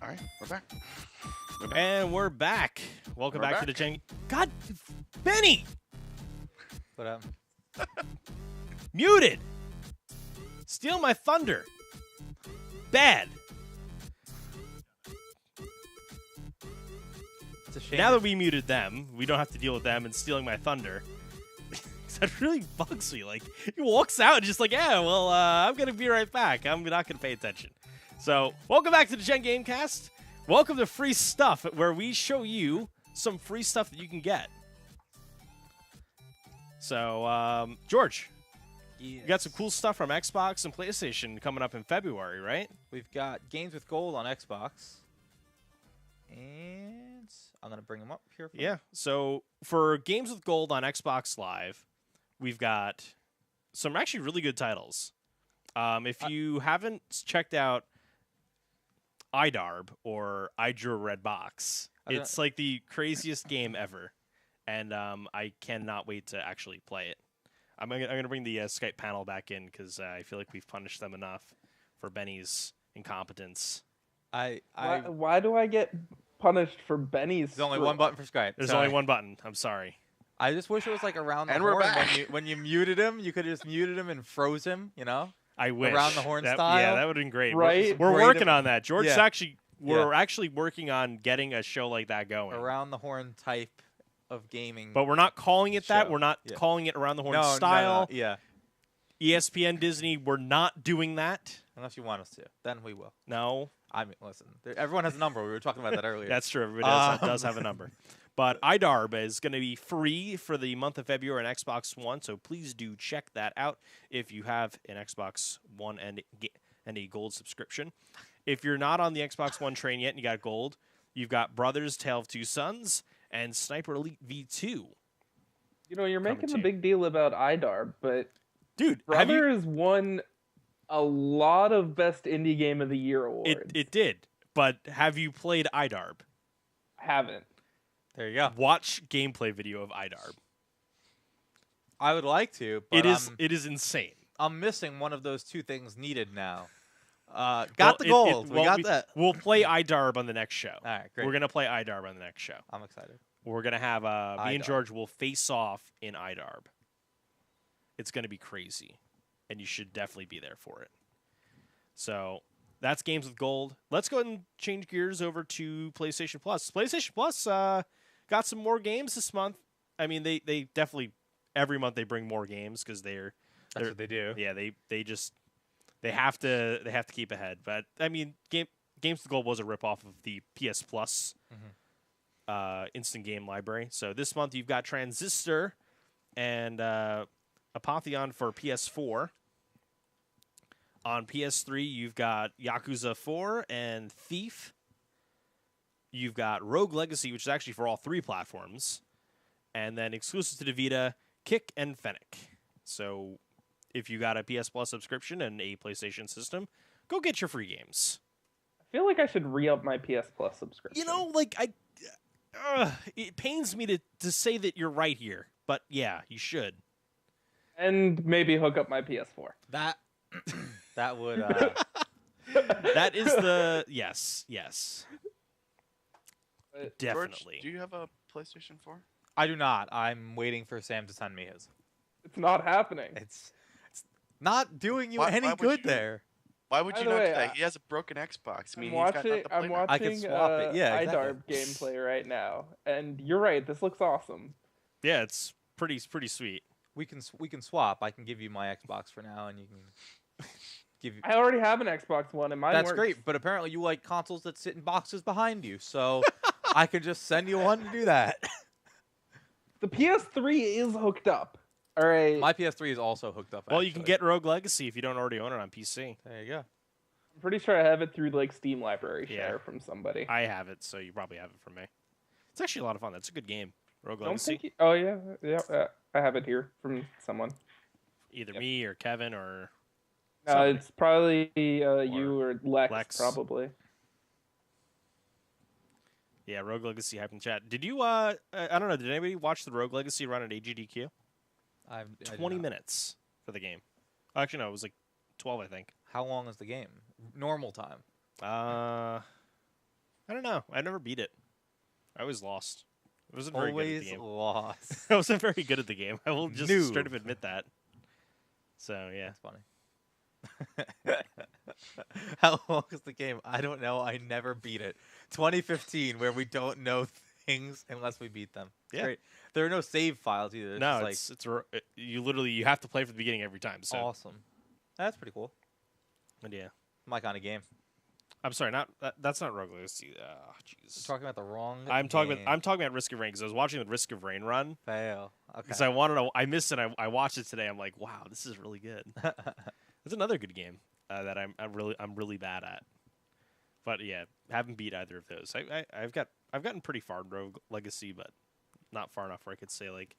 All right, we're back. And we're back. Welcome We're back to back. the Gen... God, Benny! But Muted! Steal my thunder. Bad. it's a shame. Now that we muted them, we don't have to deal with them and stealing my thunder. That really bugs me. Like, he walks out and just like, yeah, well, I'm going to be right back. I'm not going to pay attention. So, welcome back to the Gen Gamecast. Welcome to Free Stuff, where we show you some free stuff that you can get. So, George, you got some cool stuff from Xbox and PlayStation coming up in February, right? We've got games with gold on Xbox, and I'm gonna bring them up here. For Yeah. So, for Games with Gold on Xbox Live, we've got some actually really good titles. If you haven't checked out iDarb or I Drew a Red Box, it's like the craziest game ever, and I cannot wait to actually play it. I'm gonna bring the Skype panel back in because I feel like we've punished them enough for Benny's incompetence. Why do I get punished for Benny's? There's only one button for Skype. There's Sorry. only one button. I'm sorry. I just wish it was like around the And we're horn back. when you muted him. You could have just muted him and froze him. You know. I wish. Around the horn Yeah, style? that would have been great. Right? We're Great working if- on that. George's Yeah. actually we're actually working on getting a show like that going. Around the horn type of gaming. But we're not calling it that. Show. We're not Yeah. calling it around the horn no, style. No. Yeah. ESPN, Disney, we're not doing that. Unless you want us to, then we will. No. I mean, listen. Everyone has a number. We were talking about that earlier. That's true. Everybody does have a number. But iDarb is going to be free for the month of February on Xbox One, so please do check that out if you have an Xbox One and a Gold subscription. If you're not on the Xbox One train yet and you got Gold, you've got Brothers, Tale of Two Sons, and Sniper Elite V2. You know, you're making to the you. big deal about iDarb, but Dude, have you, Brothers won a lot of Best Indie Game of the Year awards. it did, but have you played iDarb? Haven't. There you go. Watch gameplay video of iDarb. I would like to, but It is insane. I'm missing one of those two things needed now. Got Well, the gold. We well, got that. We'll play iDarb on the next show. All right, great. We're gonna play iDarb on the next show. I'm excited. We're gonna have me and iDarb. George will face off in iDarb. It's gonna be crazy, and you should definitely be there for it. So that's Games with Gold. Let's go ahead and change gears over to PlayStation Plus. PlayStation Plus got some more games this month. I mean, they definitely every month they bring more games because That's what they do. yeah they have to keep ahead. But I mean, Games with Gold was a ripoff of the PS Plus instant game library. So this month you've got Transistor and Apotheon for PS4. On PS3 you've got Yakuza 4 and Thief. You've got Rogue Legacy, which is actually for all three platforms, and then exclusive to the Vita, Kick and Fennec. So if you got a PS Plus subscription and a PlayStation system, go get your free games. I feel like I should re-up my PS Plus subscription. You know, like it pains me to say that you're right here, but yeah, you should. And maybe hook up my PS4. That that would. That is the yes. Definitely. George, do you have a PlayStation 4? I do not. I'm waiting for Sam to send me his. It's not happening. It's not doing you Why any would good you- there. Why would By you the not way, do that? He has a broken Xbox. I mean, I'm he's got nothing watching. to play I'm now. watching. I can swap it. Yeah, exactly. iDarb gameplay right now, and you're right. This looks awesome. Yeah, it's pretty sweet. We can swap. I can give you my Xbox for now, and you can give. I already have an Xbox One, and mine That's works. great, but apparently you like consoles that sit in boxes behind you, so I can just send you one to do that. The PS3 is hooked up. All right. My PS3 is also hooked up. Well, you can actually. get Rogue Legacy if you don't already own it on PC. There you go. I'm pretty sure I have it through like Steam Library Yeah. Share from somebody. I have it, so you probably have it from me. It's actually a lot of fun. That's a good game. Rogue Don't Legacy. think. Oh yeah. I have it here from someone. Either Yep. me or Kevin or somebody. It's probably you or Lex, probably. Yeah, Rogue Legacy hype in chat. Did you I don't know, did anybody watch the Rogue Legacy run at AGDQ? I do 20 not. minutes for the game. Actually no, it was like 12, I think. How long is the game? Normal time. I don't know. I never beat it. I was lost. I wasn't very good at the Always game. lost. I wasn't very good at the game. I will just Noob. straight up admit that. So, yeah. That's funny. How long is the game? I don't know. I never beat it. 2015, where we don't know things unless we beat them. It's Yeah. great. There are no save files either. It's No, just you have to play from the beginning every time. So, awesome. That's pretty cool. and yeah. My kind of game. I'm sorry, that's not Rogue Legacy. Oh, You're jeez. talking about the wrong. I'm talking game. about Risk of Rain because I was watching the Risk of Rain run Fail. Okay. because I wanted to. I missed it. I watched it today. I'm like, wow, this is really good. It's another good game that I'm really bad at. But yeah, haven't beat either of those. I've gotten pretty far in Rogue Legacy, but not far enough where I could say like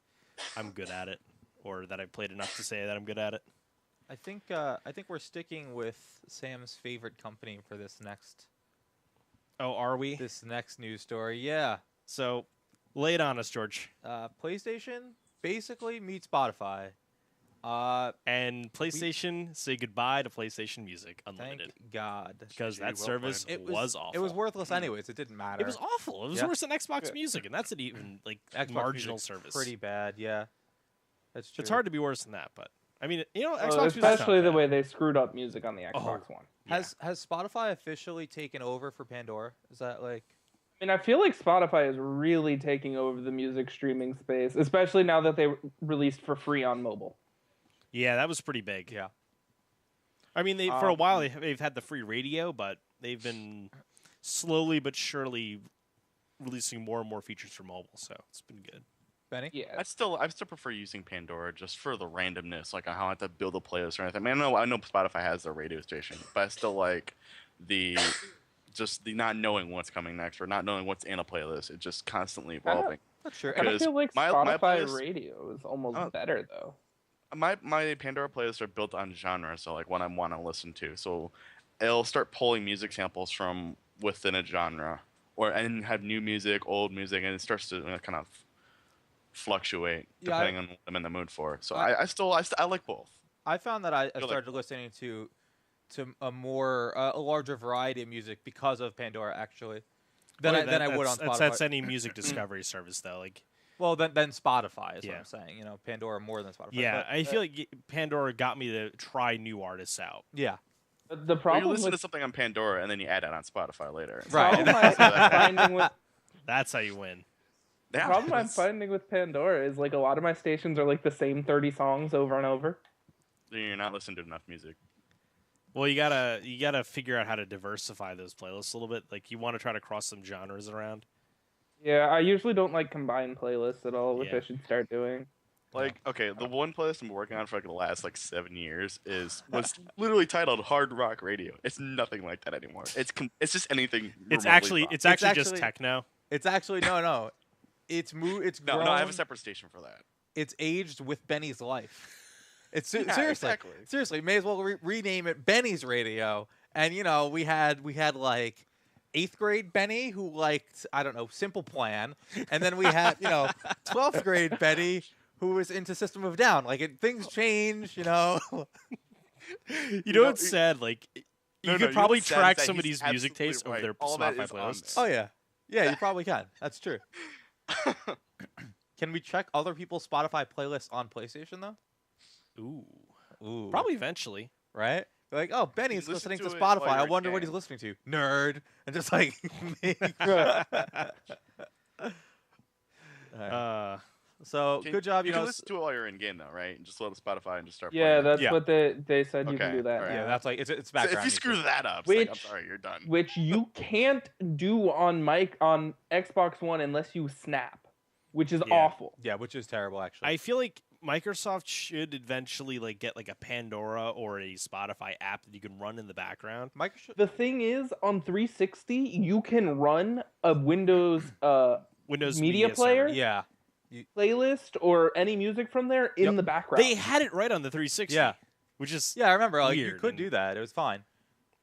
I'm good at it or that I've played enough to say that I'm good at it. I think we're sticking with Sam's favorite company for this next Oh, are we? news story. Yeah. So lay it on us, George. PlayStation basically meets Spotify. And PlayStation say goodbye to PlayStation Music Thank Unlimited God. because Pretty that well service played. was awful. It was worthless anyways. It didn't matter. It was awful. It was Yeah. worse than Xbox Yeah. Music, and that's an even like Xbox marginal Music's service. Pretty bad. Yeah. That's true. It's hard to be worse than that, but I mean, you know, Well, Xbox Music's especially not the bad. way they screwed up music on the Oh. Xbox One. Yeah. Has Spotify officially taken over for Pandora? Is that like? I mean, I feel like Spotify is really taking over the music streaming space, especially now that they released for free on mobile. Yeah, that was pretty big. Yeah. I mean, for a while they've had the free radio, but they've been slowly but surely releasing more and more features for mobile, so it's been good. Benny? Yeah. I still prefer using Pandora just for the randomness, like how I have to build a playlist or anything. I mean, I know Spotify has their radio station, but I still like the not knowing what's coming next or not knowing what's in a playlist. It's just constantly evolving. That's true. I Because feel like my Spotify playlist- radio is almost Oh. better though. My Pandora playlists are built on genre, so like what I want to listen to. So it'll start pulling music samples from within a genre, and have new music, old music, and it starts to kind of fluctuate Yeah, depending on what I'm in the mood for. So I- I like both. I found that I Feel like- started listening to a larger variety of music because of Pandora actually than I would on Spotify. That's any music discovery service, though. Like, Well, then Spotify is what Yeah. I'm saying. You know, Pandora more than Spotify. yeah, But, I feel like Pandora got me to try new artists out. yeah. The Or you problem listen to with something on Pandora and then you add it on Spotify later. Right. problem I'm finding with That's how you win. the Yeah, problem I'm it's- finding with Pandora is like a lot of my stations are like the same 30 songs over and over. You're not listening to enough music. Well, you gotta figure out how to diversify those playlists a little bit. Like, you want to try to cross some genres around. Yeah, I usually don't like combine playlists at all, which Yeah. I should start doing. Like, okay, the one playlist I'm working on for like the last 7 years was literally titled Hard Rock Radio. It's nothing like that anymore. It's just anything. It's remotely actually rock. it's actually just techno. It's actually no. It's It's no, grown. I have a separate station for that. It's aged with Benny's life. It's Yeah, seriously, exactly. seriously. May as well rename it Benny's Radio. And you know, we had like 8th grade Benny who liked, I don't know, Simple Plan, and then we had 12th grade Benny who was into System of a Down. Like things change, you know. You know what's sad? Like, you No, could no, probably what's sad track is that some of he's these music absolutely tastes over right. their All that Spotify is on playlists. Oh yeah, you probably can. That's true. Can we check other people's Spotify playlists on PlayStation though? Ooh, probably eventually. Right? You're like, oh, Benny's Listen listening to to it while Spotify. I you're wonder what game. he's listening to. Nerd. And just like me. Alright. So good job. You You can know, listen to it while you're in game though, right? And just load Spotify and just start. Yeah, playing. that's Yeah. what they said you can Okay, do that. alright. now. yeah, that's like it's So background. if you screw music. that up, it's like, I'm Which- sorry, you're done. Which you can't do on Xbox One unless you snap, which is Yeah. awful. Yeah, which is terrible actually. I feel like Microsoft should eventually get like a Pandora or a Spotify app that you can run in the background. Microsoft. The thing is, on 360, you can run a Windows Windows Media server. player? Yeah. playlist or any music from there in Yep. the background. They had it right on the 360. Yeah. Which is Yeah, I remember. Like you Weird could and- do that. It was fine.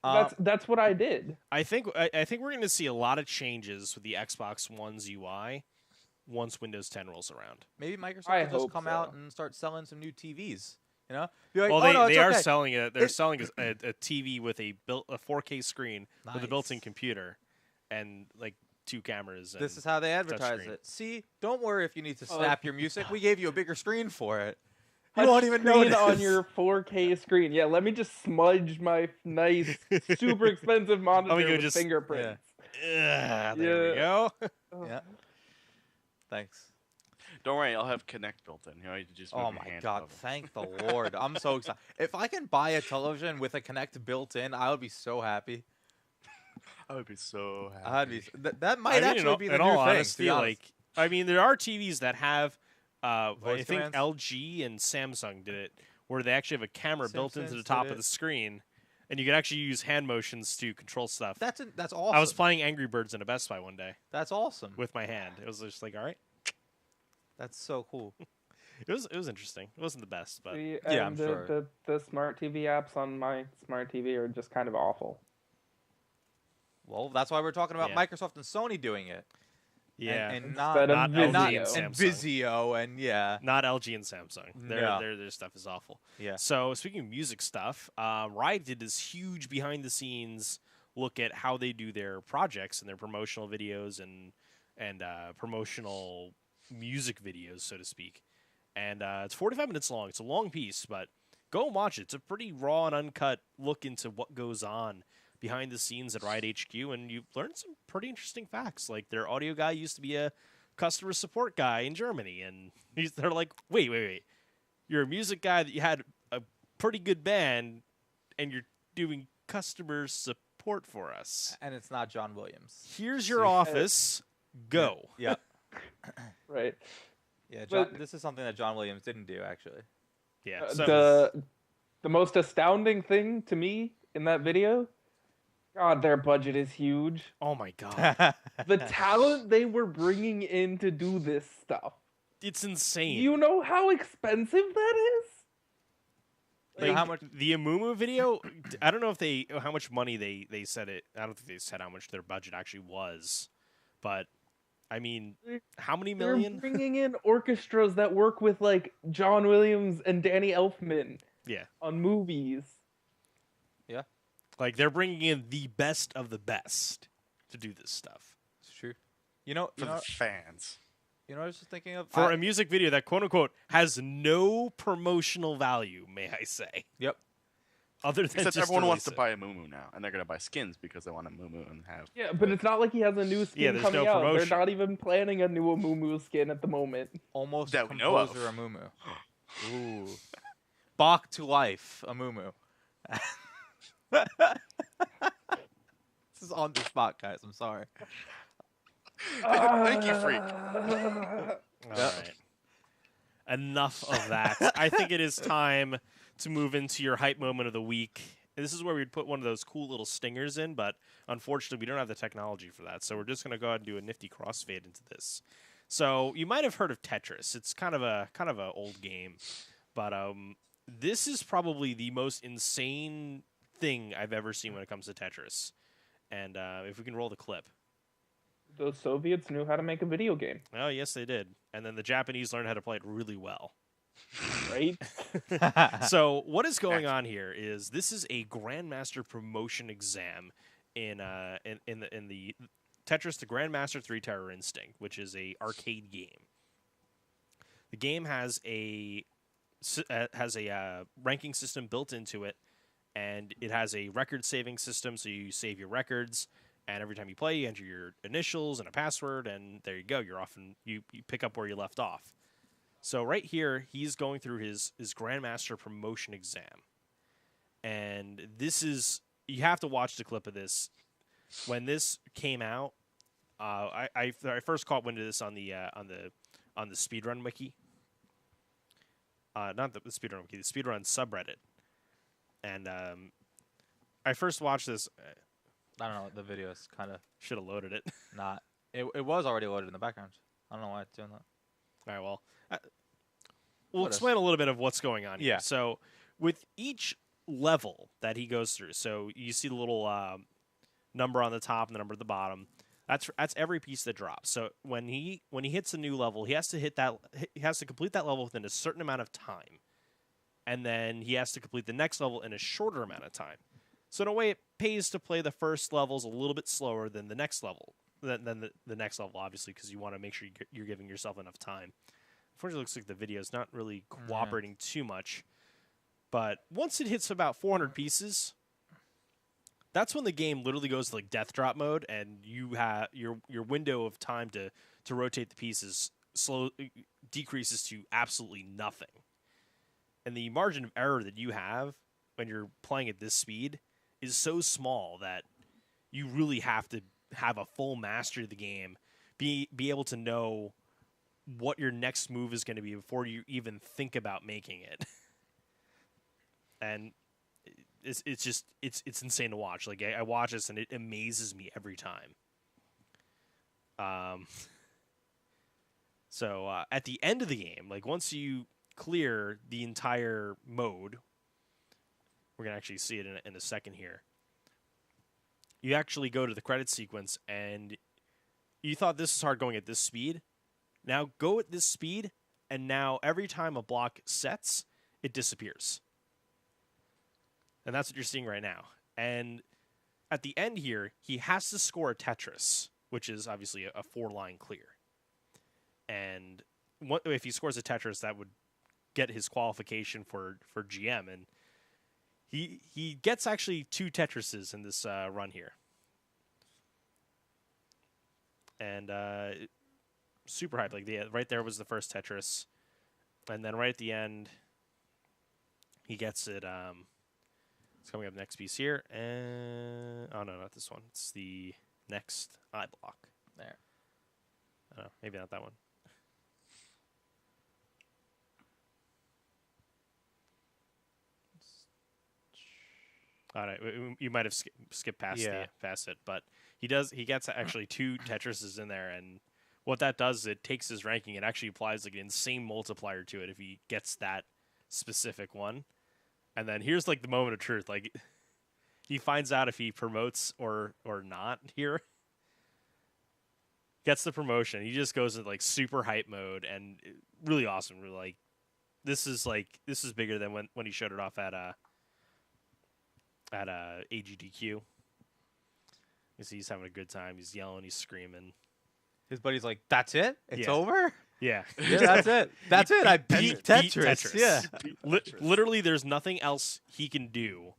That's what I did. I think we're going to see a lot of changes with the Xbox One's UI once Windows 10 rolls around. Maybe Microsoft I will just hope come so. out and start selling some new TVs. You know? Be like, Well, oh, no, they it's are okay. selling it. They're It- selling a TV with a 4K screen with a built-in Nice. computer and like 2 cameras. And This is how they advertise touchscreen. it. See, don't worry if you need to Oh, snap your music. We gave you a bigger screen for it. You Touch won't even screen notice. on your 4K screen. Yeah, let me just smudge my nice, super expensive monitor go with just- fingerprints. There we Yeah. go. Yeah. Thanks. Don't worry, I'll have Connect built in. You know, you just move Oh your my hand God! above it. Thank the Lord. I'm so excited. If I can buy a television with a Connect built in, I would be so happy. I would be so happy. I'd be. That might actually be the in new all thing. honesty, to be honest. like, I mean, there are TVs that have, I Voice think commands? LG and Samsung did it, where they actually have a camera built into the Simpsons top did of it. the screen, and you can actually use hand motions to control stuff. that's awesome. I was playing Angry Birds in a Best Buy one day That's awesome. with my hand. It was just like, all right, That's so cool. it was interesting. It wasn't the best, but Yeah, I'm the, sure. the smart TV apps on my smart TV are just kind of awful. Well, that's why we're talking about Yeah. Microsoft and Sony doing it. yeah, and Instead not of not and, LG not, and Vizio. and Samsung. Vizio and yeah. not LG and Samsung. Yeah. Their stuff is awful. Yeah. So speaking of music stuff, Riot did this huge behind the scenes look at how they do their projects and their promotional videos and promotional music videos, so to speak. And it's 45 minutes long. It's a long piece, but go and watch it. It's a pretty raw and uncut look into what goes on behind the scenes at Riot HQ, and you learn some pretty interesting facts. Like their audio guy used to be a customer support guy in Germany, and they're like, wait, you're a music guy that you had a pretty good band, and you're doing customer support for us. And it's not John Williams. Here's your office. Go. Yep. Right. Yeah, But- this is something that John Williams didn't do, actually. Yeah. So, The most astounding thing to me in that video, God, their budget is huge. oh my god, The talent they were bringing in to do this stuff. it's insane. You know how expensive that is? You know how much? The Amumu video, I don't know if how much money they said it. I don't think they said how much their budget actually was, but I mean, how many They're million? bringing in orchestras that work with like John Williams and Danny Elfman Yeah, on movies. like they're bringing in the best of the best to do this stuff It's true. You know, For the fans. I was just thinking of for a music video that quote unquote has no promotional value. May I say? Yep. Other than Except just everyone wants to release it. buy a Moo now, and they're gonna buy skins because they want a Moo and have. Yeah, but it's not like he has a new skin Yeah, there's coming no out. promotion. They're not even planning a new Amumu skin at the moment. Almost That a we know of. composer Amumu. Ooh. Bach to life Amumu. This is on the spot, guys. I'm sorry. Thank you, Freak. All right. Enough of that. I think it is time to move into your hype moment of the week. And this is where we'd put one of those cool little stingers in, but unfortunately, we don't have the technology for that. So we're just going to go ahead and do a nifty crossfade into this. So you might have heard of Tetris. It's kind of a old game, but this is probably the most insane thing I've ever seen when it comes to Tetris. And if we can roll the clip. The Soviets knew how to make a video game, Oh, yes, they did. And then the Japanese learned how to play it really well. right? So what is going on here is this is a Grandmaster promotion exam in the Tetris the Grandmaster 3 Terror Instinct, which is a arcade game. The game has a ranking system built into it, and it has a record saving system, so you save your records. And every time you play, you enter your initials and a password, and there you go. You're off, and you pick up where you left off. So right here, he's going through his Grandmaster promotion exam, and this is you have to watch the clip of this. When this came out, I first caught wind of this on the speedrun wiki, not the speedrun wiki, the speedrun subreddit, and I first watched this. I don't know. The video is kind of Should have loaded it. not. It was already loaded in the background. I don't know why it's doing that. All right, well, we'll What is- explain a little bit of what's going on here. Yeah. So with each level that he goes through, so you see the little number on the top and the number at the bottom. That's every piece that drops. So when he hits a new level, he has to complete that level within a certain amount of time, and then he has to complete the next level in a shorter amount of time. So in a way, it pays to play the first levels a little bit slower than the next level, than the next level, obviously, because you want to make sure you're giving yourself enough time. Unfortunately, it looks like the video is not really cooperating too much. But once it hits about 400 pieces, that's when the game literally goes to like death drop mode, and you have your window of time to rotate the pieces decreases to absolutely nothing. And the margin of error that you have when you're playing at this speed is so small that you really have to have a full mastery of the game, be able to know what your next move is going to be before you even think about making it. And it's just insane to watch. Like I watch this and it amazes me every time. So at the end of the game, like once you clear the entire mode, we're gonna actually see it in a second here. You actually go to the credit sequence, and you thought this is hard going at this speed. Now go at this speed, and now every time a block sets, it disappears. And that's what you're seeing right now. And at the end here, he has to score a Tetris, which is obviously a 4-line clear. And if he scores a Tetris, that would get his qualification for GM, and he gets actually 2 Tetrises in this run here, and super hype. Like right there was the first Tetris, and then right at the end, he gets it. It's coming up next piece here, and oh no, not this one. It's the next I block. There. Oh, maybe not that one. All right, you might have skipped past past it, but he does. He gets actually 2 Tetrises in there, and what that does is it takes his ranking. It actually applies like an insane multiplier to it if he gets that specific one. And then here's like the moment of truth. Like he finds out if he promotes or not here. Gets the promotion. He just goes into like super hype mode and really awesome. Really like this is bigger than when he showed it off at AGDQ. You see he's having a good time. He's yelling. He's screaming. His buddy's like, "That's it? It's Yeah. over? Yeah. Yeah, that's it. That's it. I beat Tetris. Yeah. Literally, there's nothing else he can do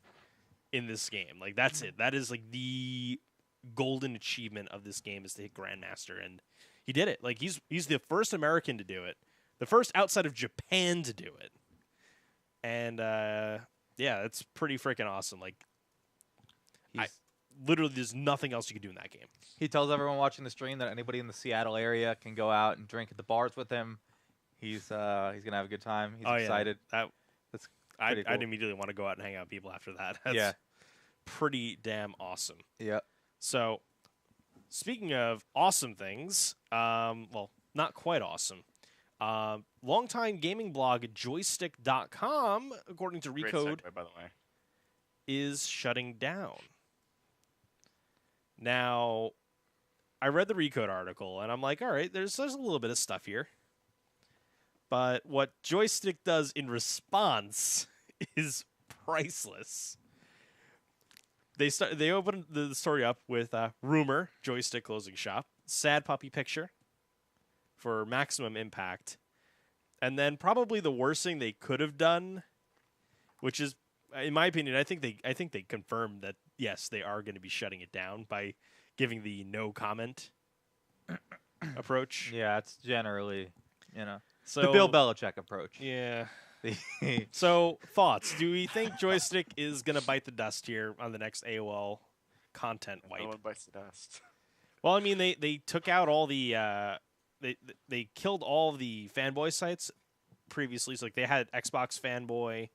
in this game. Like that's it. That is like the golden achievement of this game is to hit Grandmaster, and he did it. Like he's the first American to do it, the first outside of Japan to do it, and yeah, it's pretty freaking awesome. Like literally, there's nothing else you can do in that game. He tells everyone watching the stream that anybody in the Seattle area can go out and drink at the bars with him. He's gonna have a good time. He's excited. Yeah. That's I'd cool. immediately want to go out and hang out with people after that. That's Yeah. pretty damn awesome. Yeah. So, speaking of awesome things, well, not quite awesome. Longtime gaming blog joystick.com, according to Great Recode, segue, by the way. is shutting down. Now, I read the Recode article, and I'm like, all right, there's a little bit of stuff here. But what Joystick does in response is priceless. They open the story up with rumor, Joystick closing shop, sad puppy picture for maximum impact, and then probably the worst thing they could have done, which is, in my opinion, I think they confirmed that yes, they are going to be shutting it down by giving the no comment approach. Yeah, it's generally, So the Bill Belichick approach. Yeah. So, thoughts? Do we think Joystick is going to bite the dust here on the next AOL content wipe? No one bites the dust. Well, I mean, they took out all the they killed all of the fanboy sites previously. So like they had Xbox fanboy,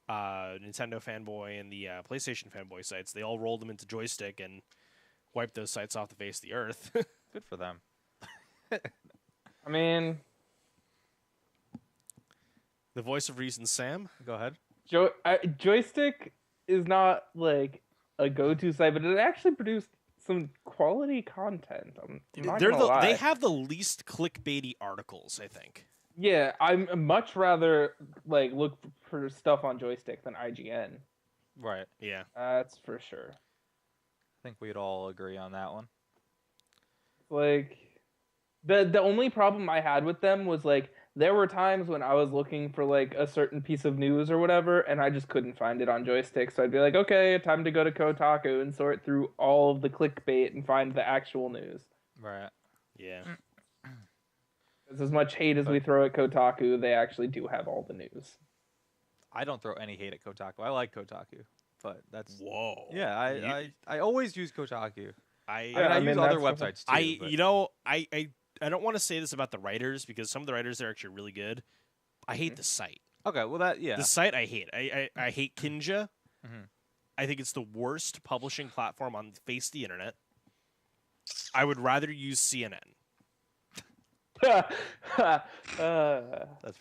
Nintendo fanboy, and the PlayStation fanboy sites. They all rolled them into Joystick and wiped those sites off the face of the earth. Good for them. I mean, The voice of reason, Sam. Go ahead. Joystick is not like a go-to site, but it actually produced some quality content. I'm not gonna lie. They have the least clickbaity articles, I think. Yeah, I'm much rather like look for stuff on Joystick than IGN. Right. Yeah. That's for sure. I think we'd all agree on that one. Like the only problem I had with them was like there were times when I was looking for like a certain piece of news or whatever, and I just couldn't find it on Joystick. So I'd be like, okay, time to go to Kotaku and sort through all of the clickbait and find the actual news. Right. Yeah. As much hate as we throw at Kotaku, they actually do have all the news. I don't throw any hate at Kotaku. I like Kotaku, but that's Whoa. yeah. I always use Kotaku. I mean, use other that's websites too. I don't want to say this about the writers because some of the writers are actually really good. I hate the site. Okay, well The site I hate. I hate Kinja. Mhm. I think it's the worst publishing platform on the face of the internet. I would rather use CNN. That's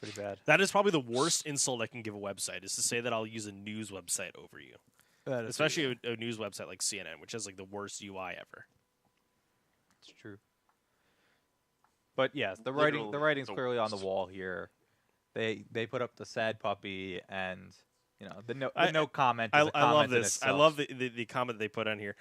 pretty bad. That is probably the worst insult I can give a website is to say that I'll use a news website over you. Especially a news website like CNN, which has like the worst UI ever. It's true. But yes, the writing's clearly on the wall here. They put up the sad puppy and the no comment. Is I love this. I love the comment they put on here.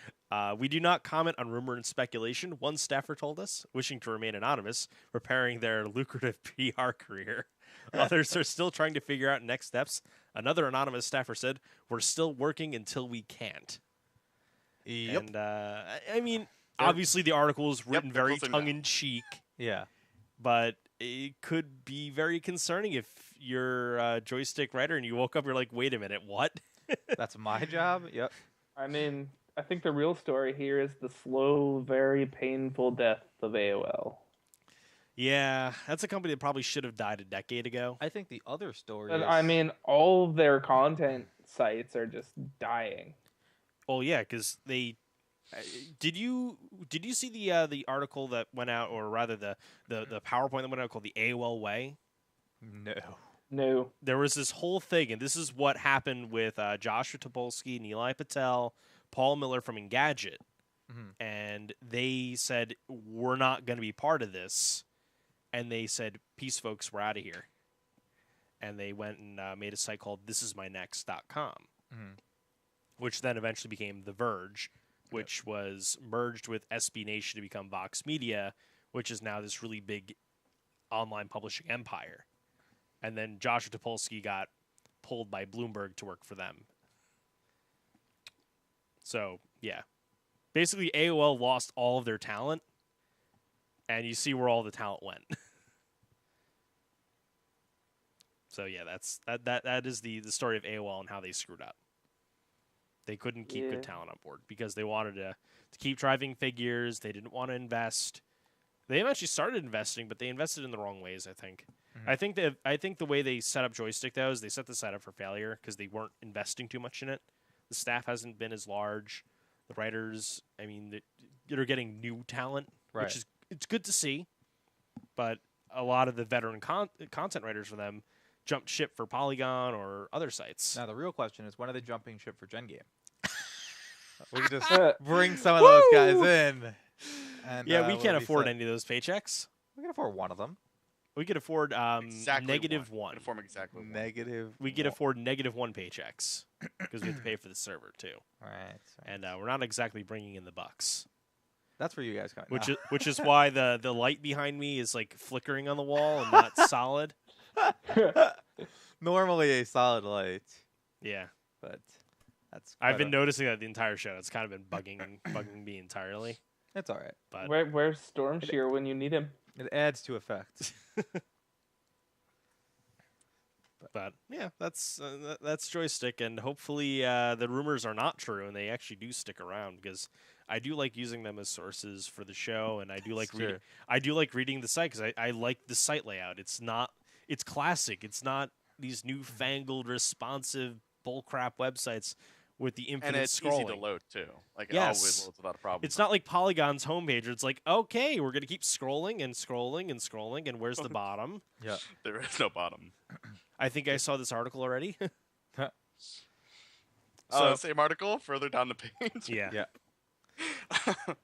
We do not comment on rumor and speculation. One staffer told us, wishing to remain anonymous, preparing their lucrative PR career. Others are still trying to figure out next steps. Another anonymous staffer said, "We're still working until we can't." Yep. And I mean, obviously the article is written they're very closing down. tongue-in-cheek, Yeah. but it could be very concerning if you're a joystick writer and you woke up, you're like, wait a minute, what? That's my job. Yep. I mean, I think the real story here is the slow, very painful death of AOL. Yeah, that's a company that probably should have died a decade ago. I think the other story But is... I mean, all of their content sites are just dying. Oh yeah, because they did you see the article that went out, or rather the PowerPoint that went out called the AOL Way? No. No. There was this whole thing, and this is what happened with Joshua Topolsky, Nilay Patel, Paul Miller from Engadget, and they said, we're not going to be part of this, and they said, peace folks, we're out of here. And they went and made a site called thisismynext.com, which then eventually became The Verge, which was merged with SB Nation to become Vox Media, which is now this really big online publishing empire. And then Joshua Topolsky got pulled by Bloomberg to work for them. So, yeah. Basically, AOL lost all of their talent, and you see where all the talent went. So, yeah, that is the story of AOL and how they screwed up. They couldn't keep good talent on board because they wanted to keep driving figures. They didn't want to invest. They eventually started investing, but they invested in the wrong ways, I think. I think the way they set up Joystick, though, is they set the site up for failure because they weren't investing too much in it. The staff hasn't been as large. The writers, I mean, they're getting new talent, which is it's good to see. But a lot of the veteran content writers for them jumped ship for Polygon or other sites. Now, the real question is, when are they jumping ship for GenGAME? We can just bring some of those guys in. And, yeah, we we'll can't be afford set. any of those paychecks. We can afford one of them. We could afford Exactly negative one. one. Uniform exactly one. Negative. We could afford -1 paychecks because we have to pay for the server too. Right. And we're not exactly bringing in the bucks, That's where you guys come. which is why the light behind me is like flickering on the wall and not solid. Normally a solid light, Yeah, but that's. I've quite been noticing that the entire show. It's kind of been bugging me entirely. It's all right. But Where's Stormshear when you need him? It adds to effect. But yeah, that's Joystick, and hopefully the rumors are not true and they actually do stick around because I do like using them as sources for the show, and I do like reading. I do like reading the site because I like the site layout. It's classic. It's not these newfangled responsive bullcrap websites with the infinite And it's scrolling. easy to load, too. Like, it Yes. always loads without a problem. It's not like Polygon's homepage where it's like, okay, we're gonna keep scrolling and scrolling and scrolling, and where's the bottom? Yeah. There is no bottom. I think I saw this article already. Same article, further down the page. Yeah. Yeah.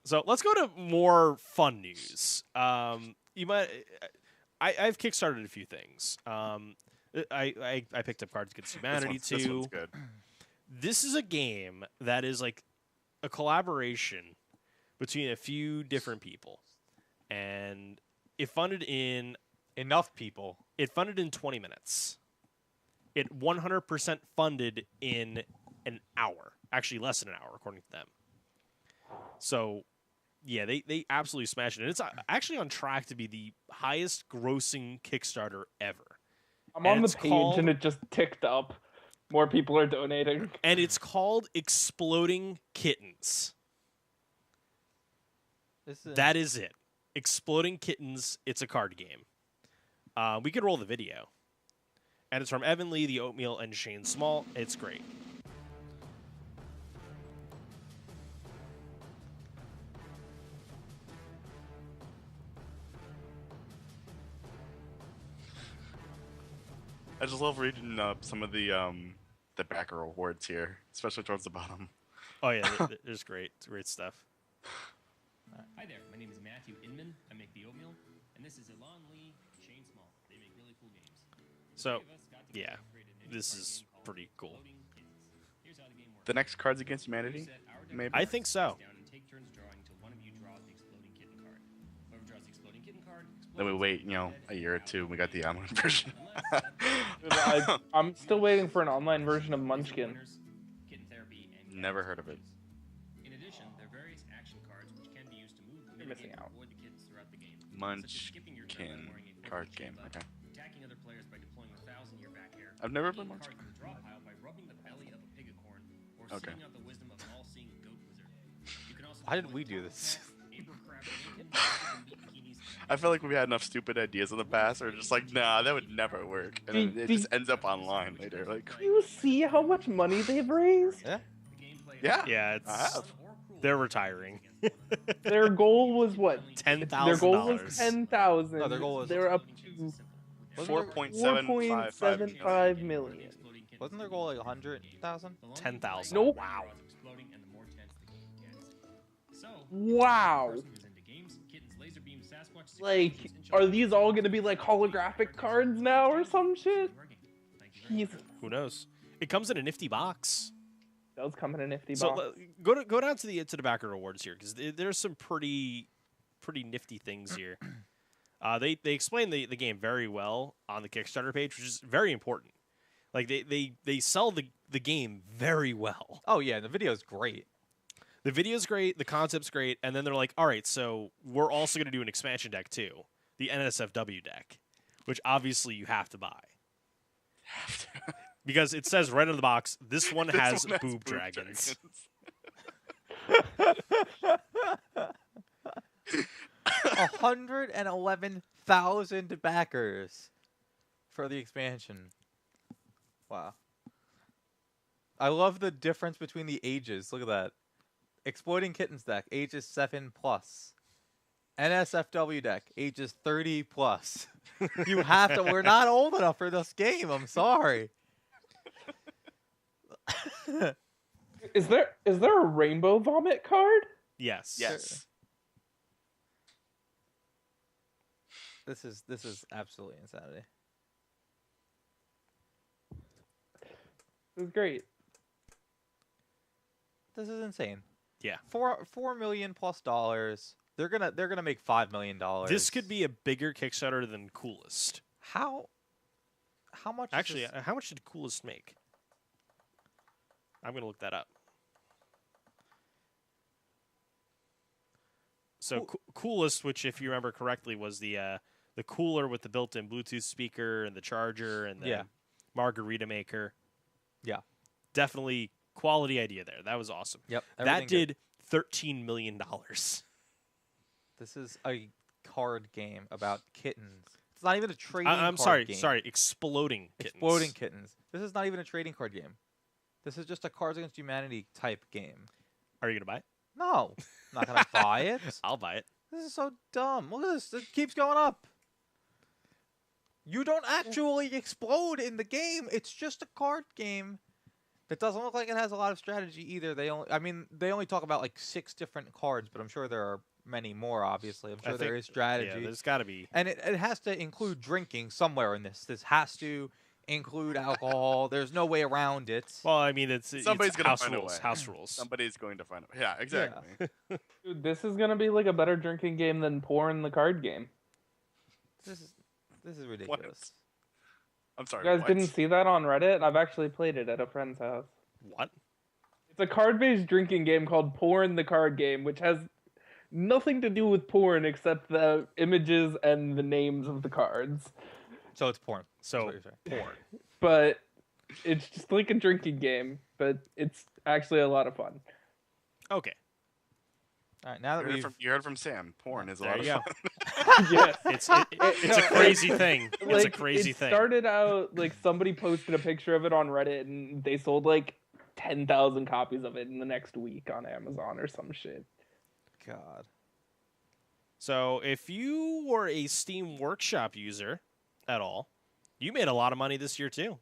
So let's go to more fun news. You might. I've kickstarted a few things. I picked up Cards Against Humanity This one's good. This is a game that is like a collaboration between a few different people, and it funded in Enough people. 20 minutes. It 100% funded in an hour. Actually, less than an hour, according to them. So, yeah, they absolutely smashed it. And it's actually on track to be the highest grossing Kickstarter ever. I'm And on the it's page called- and it just ticked up. More people are donating. And it's called Exploding Kittens. This is That is it. Exploding Kittens. It's a card game. We could roll the video. And it's from Evan Lee, The Oatmeal, and Shane Small. It's great. I just love reading some of the backer awards here, especially towards the bottom. Oh, yeah. There's great stuff. Hi there, my name is Matthew Inman. I make the oatmeal, and this is Elon Lee, Shane Small. They make really cool games. So, yeah, this is pretty cool. The next Cards Against Humanity? Maybe? I think so. Then we wait, a year or two, and we got the online version. I'm still waiting for an online version of Munchkin. Never heard of it. In addition, there are various action cards which can be used to move the You're missing minigame out. and avoid the kids throughout the game. Such as skipping your turn by Munchkin wearing a card goat game. shield, Okay. attacking other players by deploying 1,000 year back hair, I've never picking played a card Munchkin. from the draw pile by rubbing the belly of a pigacorn, or Okay. seeing out the wisdom of an all-seeing goat wizard. You can also Why did deploy we do Turtle this? Cat, April Crab, Lincoln, and meat bikinis. I feel like we've had enough stupid ideas in the past. We're just like, nah, that would never work, and then it just ends up online later. Like, Do you see how much money they've raised? Yeah. yeah, Yeah, I have. they're retiring. Their goal was what? $10,000. Their goal was 10,000. No, their goal was- They're up to 4.75 million. Wasn't their goal like 100,000? 10,000. Nope. Wow. Wow. Like, are these all gonna be like holographic cards now or some shit? Jesus. Who knows? It comes in a nifty box. Does come in a nifty So box. go down to the backer rewards here because there's some pretty nifty things here. They explain the game very well on the Kickstarter page, which is very important. Like they sell the game very well. Oh yeah, the video's great. The video's great, the concept's great, and then they're like, all right, so we're also going to do an expansion deck too, the NSFW deck, which obviously you have to buy. Because it says right on the box, this one has boob dragons. 111,000 backers for the expansion. Wow. I love the difference between the ages. Look at that. Exploding Kittens deck, ages 7+. NSFW deck, ages 30+. You have to. We're not old enough for this game. I'm sorry. Is there a rainbow vomit card? Yes. Yes. This is absolutely insanity. This is great. This is insane. Yeah. $4 million plus dollars. They're gonna make $5 million. This could be a bigger Kickstarter than Coolest. How much? Actually, is this? how much did Coolest make? I'm going to look that up. So Coolest, which if you remember correctly, was the cooler with the built-in Bluetooth speaker and the charger and the margarita maker. Yeah. Definitely quality idea there. That was awesome. Yep. That did $13 million. This is a card game about kittens. It's not even a trading I'm card game. sorry, exploding kittens. Exploding kittens. This is not even a trading card game. This is just a Cards Against Humanity type game. Are you going to buy it? No. I'm not going to buy it. I'll buy it. This is so dumb. Look at this. It keeps going up. You don't actually explode in the game. It's just a card game. It doesn't look like it has a lot of strategy either. They only talk about like 6 different cards, but I'm sure there are many more, obviously. I'm sure there is strategy. Yeah, there's got to be. And it has to include drinking somewhere in this. This has to include alcohol. There's no way around it. Well, I mean, Somebody's gonna house find rules. a way. House rules. Somebody's going to find a way. Yeah, exactly. Dude, this is gonna be like a better drinking game than porn the card game. This is ridiculous. What? I'm sorry. You guys what? didn't see that on Reddit? I've actually played it at a friend's house. What? It's a card-based drinking game called Porn the Card Game, which has nothing to do with porn except the images and the names of the cards. So it's porn. So That's what you're saying. porn. But it's just like a drinking game, but it's actually a lot of fun. Okay. All right, now that You heard from Sam. Porn is a There lot you of go. fun. Yes. It's a crazy thing. It's a crazy it thing. started out like somebody posted a picture of it on Reddit and they sold like 10,000 copies of it in the next week on Amazon or some shit. God. So if you were a Steam Workshop user at all, you made a lot of money this year too.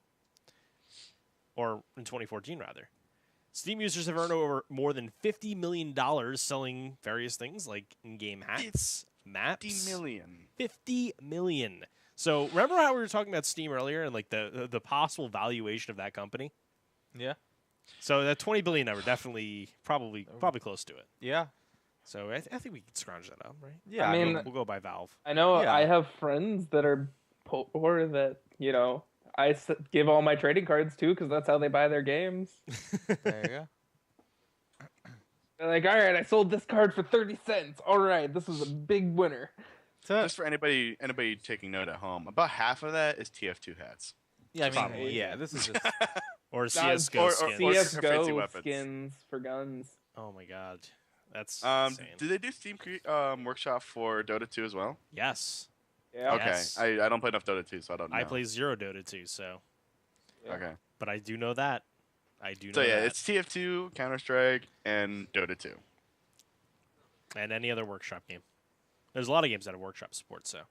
Or in 2014, rather. Steam users have earned over more than $50 million selling various things like in-game hats, maps. 50 million. 50 million. So remember how we were talking about Steam earlier and like the possible valuation of that company? Yeah. So that 20 billion number definitely probably close to it. Yeah. So I think we can scrounge that up, right? Yeah, I mean, We'll go by Valve. I know Yeah. I have friends that are poor that, I give all my trading cards to because that's how they buy their games. there you go. They're like, all right, I sold this card for 30 cents. All right, this was a big winner. Just for anybody taking note at home, about half of that is TF2 hats. Yeah, I mean, Probably. yeah, this is just Or Not- CS:GO or skins. fancy CS:GO weapons. skins for guns. Oh my god, that's Do insane. they do Steam Workshop for Dota 2 as well? Yes, Yeah. Okay, Yes. I don't play enough Dota 2, so I don't know. I play Zero Dota 2, so Yeah. Okay. but I do know that. I do know So yeah, that. it's TF2, Counter Strike, and Dota 2. And any other workshop game. There's a lot of games that have workshop support, so I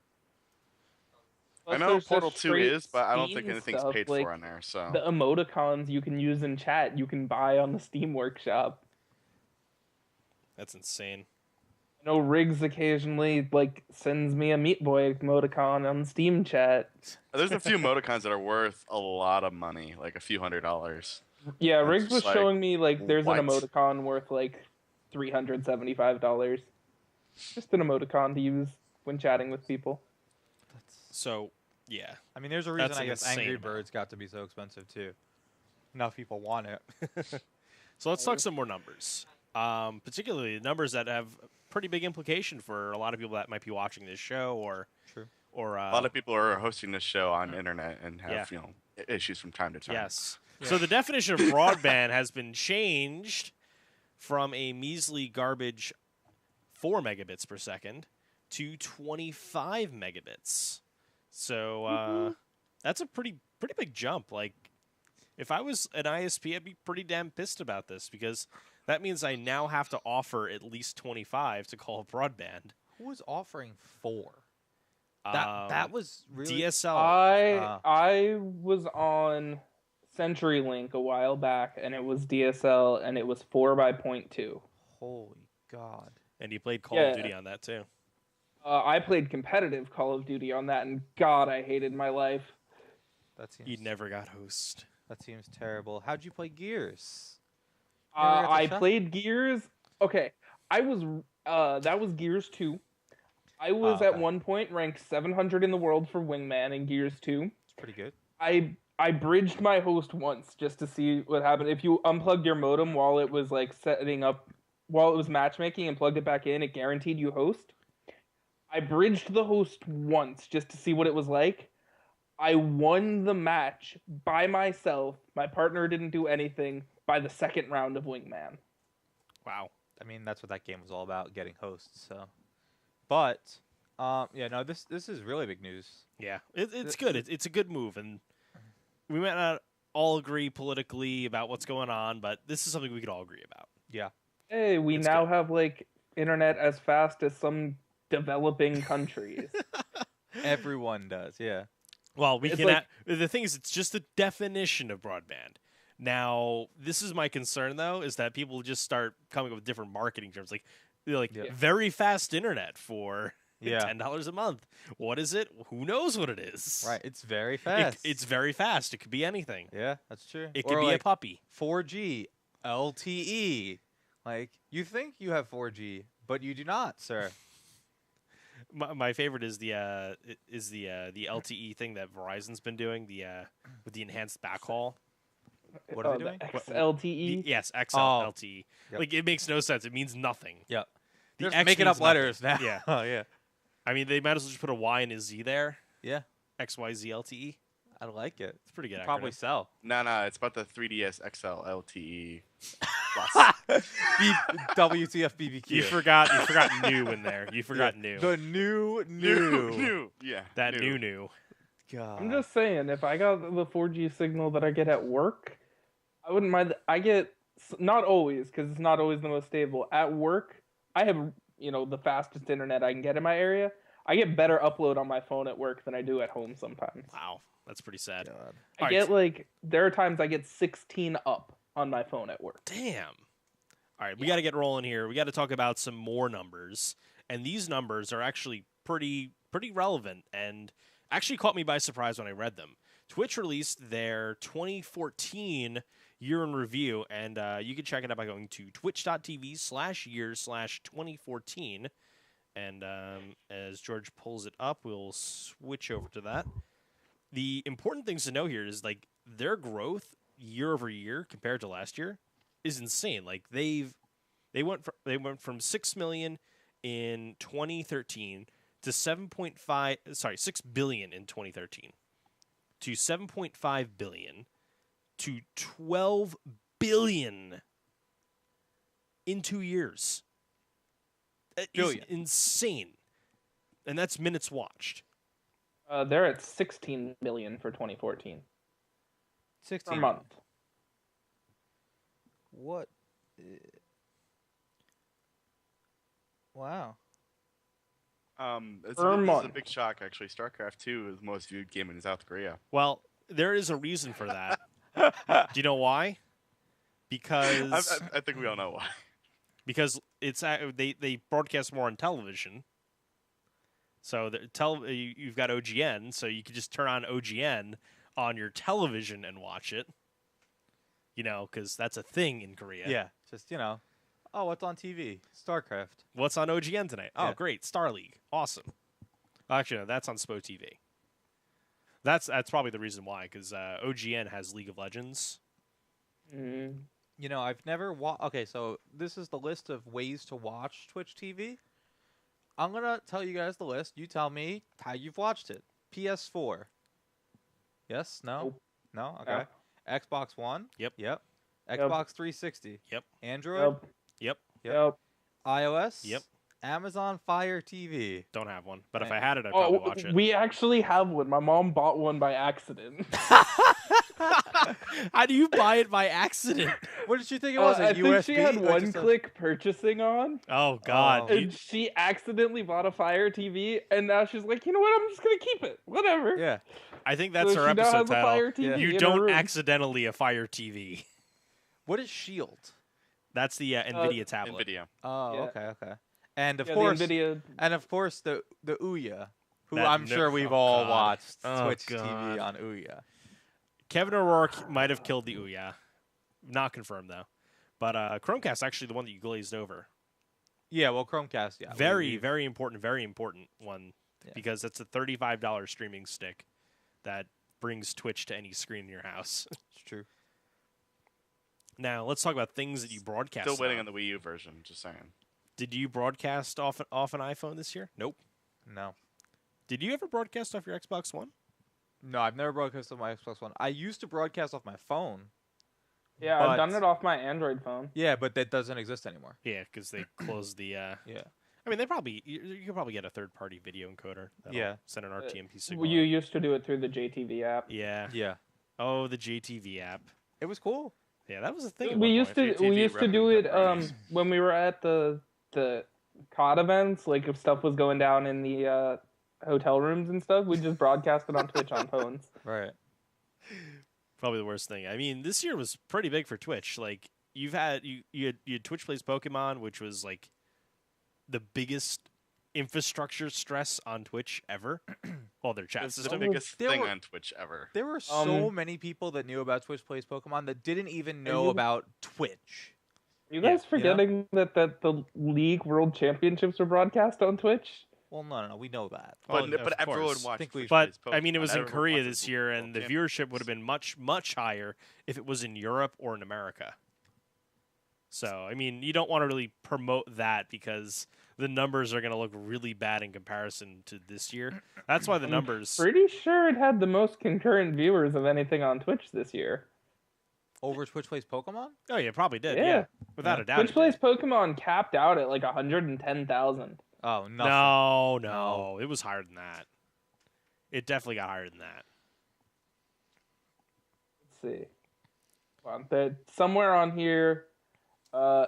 Plus, know there's Portal just 2 straight is, but I don't think Steam anything's stuff, paid like for on there. So the emoticons you can use in chat, you can buy on the Steam Workshop. that's insane. I know Riggs occasionally sends me a Meat Boy emoticon on Steam chat. there's a few emoticons that are worth a lot of money, like a few $100s. Yeah, That's Riggs just was like, showing me there's what? an emoticon worth $375. Just an emoticon to use when chatting with people. So yeah, I mean, there's a reason That's I an guess insane Angry amount. Birds got to be so expensive too. Enough people want it. so let's talk some more numbers. Particularly numbers that have pretty big implication for a lot of people that might be watching this show True. or A lot of people are hosting this show on internet and have Yeah. issues from time to time. yes. So the definition of broadband has been changed from a measly garbage 4 megabits per second to 25 megabits. So that's a pretty big jump. Like, if I was an ISP, I'd be pretty damn pissed about this because that means I now have to offer at least 25 to call broadband. Who was offering 4? That was really DSL. I was on CenturyLink a while back, and it was DSL, and it was 4 by 0.2. holy god. And you played Call Yeah. of Duty on that too. I played competitive Call of Duty on that, and God, I hated my life. That seems You never got host. that seems terrible. How'd you play Gears? Never got to I try? played Gears. Okay, I was that was Gears 2. I was at okay. one point ranked 700 in the world for Wingman in Gears 2. It's pretty good. I bridged my host once just to see what happened. If you unplugged your modem while it was setting up, while it was matchmaking and plugged it back in, it guaranteed you host. I bridged the host once just to see what it was like. I won the match by myself. My partner didn't do anything by the second round of Wingman. Wow. I mean, that's what that game was all about, getting hosts. So, but yeah, no, this is really big news. Yeah, it's good. It's a good move, and we might not all agree politically about what's going on, but this is something we could all agree about. Yeah. Hey, we It's now good. have internet as fast as some developing countries. Everyone does, yeah. Well, we It's can. The thing is, it's just the definition of broadband. Now, this is my concern, though, is that people just start coming up with different marketing terms, like Yeah. very fast internet for Yeah. $10 a month. What is it? Who knows what it is? Right, it's very fast. It's very fast. It could be anything. yeah, that's true. It Or could be a puppy. 4G, LTE. You think you have 4G, but you do not, sir. My favorite is the LTE thing that Verizon's been doing with the enhanced backhaul. What are they the doing? XLTE. Yes, XL Oh. LTE. Yep. Like, it makes no sense. It means nothing. Yeah. The Just X making means up letters nothing. now. Yeah. Oh, yeah. I mean, they might as well just put a Y and a Z there. Yeah. XYZ LTE. I like it. It's a pretty good. Probably acronym. sell. No, it's about the 3DS XL LTE Plus. WTF BBQ. You forgot new in there. You forgot new. The new. new. Yeah. That new. God. I'm just saying, if I got the 4G signal that I get at work, I wouldn't mind. I get, not always, because it's not always the most stable. At work, I have the fastest internet I can get in my area. I get better upload on my phone at work than I do at home sometimes. Wow, that's pretty sad. God. I All right, get there are times I get 16 up on my phone at work. Damn. All right, we got to get rolling here. We got to talk about some more numbers, and these numbers are actually pretty relevant, and actually caught me by surprise when I read them. Twitch released their 2014 year in review, and you can check it out by going to twitch.tv/year/2014. And as George pulls it up, we'll switch over to that. The important things to know here is like their growth year over year compared to last year is insane. Like they went from 6 million in 2013 to 6 billion in 2013 to 7.5 billion to 12 billion in 2 years. That is insane. And that's minutes watched. They're at 16 million for 2014 16 per month. What? Wow. It's Per this is a month. big shock actually. StarCraft 2 is the most viewed game in South Korea. Well, there is a reason for that. Do you know why? Because I think we all know why. because it's they broadcast more on television. So you've got OGN, so you could just turn on OGN on your television and watch it. You know, because that's a thing in Korea. Yeah, just oh, what's on TV? StarCraft. What's on OGN tonight? Oh, Yeah. great, Star League, awesome. Actually, no, that's on SPO TV. That's probably the reason why, because OGN has League of Legends. Mm. I've never watched. Okay, so this is the list of ways to watch Twitch TV. I'm gonna tell you guys the list. You tell me how you've watched it. PS4. Yes? No? Nope. No? Okay. Xbox One. Yep. Xbox 360. Yep. Android. Yep. Yep. iOS. Yep. Amazon Fire TV. Don't have one, but if Right. I had it, I'd probably watch it. We actually have one. My mom bought one by accident. How do you buy it by accident? What did you think it was? I A think USB? she had or just a- one-click purchasing on, Oh God! Oh. You- and she accidentally bought a Fire TV, and now she's like, you know what? I'm just gonna keep it. Whatever. Yeah. I think that's So her she now episode has a title. Fire TV Yeah. You in her don't room. accidentally a Fire TV. What is Shield? That's the Nvidia tablet. NVIDIA. Oh, Yeah. okay. And of Yeah, course, the Nvidia. the Ouya, who That I'm no- sure we've oh, all God. watched Oh, Twitch God. TV on Ouya. Kevin O'Rourke might have killed the Ouya. Not confirmed though. But Chromecast actually the one that you glazed over. Yeah, well, Chromecast, yeah. Very important one Yeah. because it's a $35 streaming stick that brings Twitch to any screen in your house. It's true. Now let's talk about things that you broadcast. Still waiting on the Wii U version. Just saying. Did you broadcast off an iPhone this year? Nope. No. Did you ever broadcast off your Xbox One? No, I've never broadcast on my Xbox One. I used to broadcast off my phone. Yeah, But- I've done it off my Android phone. Yeah, but that doesn't exist anymore. Yeah, because they closed the. Yeah. I mean, they probably you could probably get a third-party video encoder. That'll Yeah. send an RTMP signal. You used to do it through the JTV app. Yeah. Yeah. Oh, the JTV app. It was cool. Yeah, that was a thing. at We one used point. to JTV we used to do revenue it pepperonis. when we were at the COD events. Like if stuff was going down in the hotel rooms and stuff, we just broadcast it on Twitch on phones. Right. Probably the worst thing. I mean, this year was pretty big for Twitch. Like you had Twitch Plays Pokemon, which was like the biggest infrastructure stress on Twitch ever. Well, their chat It's the system. biggest There thing were- on Twitch ever. There were so many people that knew about Twitch Plays Pokemon that didn't even know you- about Twitch. You Yeah, guys forgetting that the League World Championships were broadcast on Twitch? Well, no, we know that. Well, But of everyone course. watched Think we- Twitch But Plays I mean, it Pokemon. was in Everyone Korea watches this year, World and the Championships. viewership would have been much higher if it was in Europe or in America. So, I mean, you don't want to really promote that because the numbers are going to look really bad in comparison to this year. That's why the numbers. Pretty sure it had the most concurrent viewers of anything on Twitch this year. Over Twitch Plays Pokemon? Oh, yeah, probably did. Yeah, Yeah. without a doubt. Twitch it Plays did. Pokemon capped out at like 110,000. Oh, nothing. No, it was higher than that. It definitely got higher than that. Let's see. Hold on. Somewhere on here,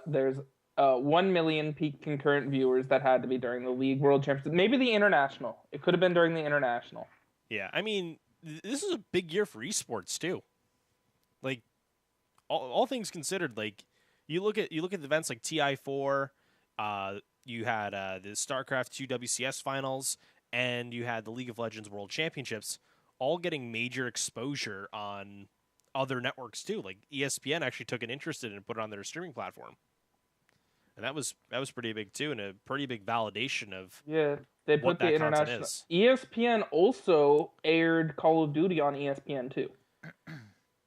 there's 1 million peak concurrent viewers that had to be during the League World Championship. Maybe the International. It could have been during the International. Yeah, I mean, this is a big year for esports too. Like, all things considered, like you look at the events like TI4, you had the StarCraft 2 WCS finals, and you had the League of Legends World Championships, all getting major exposure on other networks too. Like ESPN actually took an interest in it and put it on their streaming platform, and that was pretty big too, and a pretty big validation of Yeah, they what put the that content international. is. ESPN also aired Call of Duty on ESPN too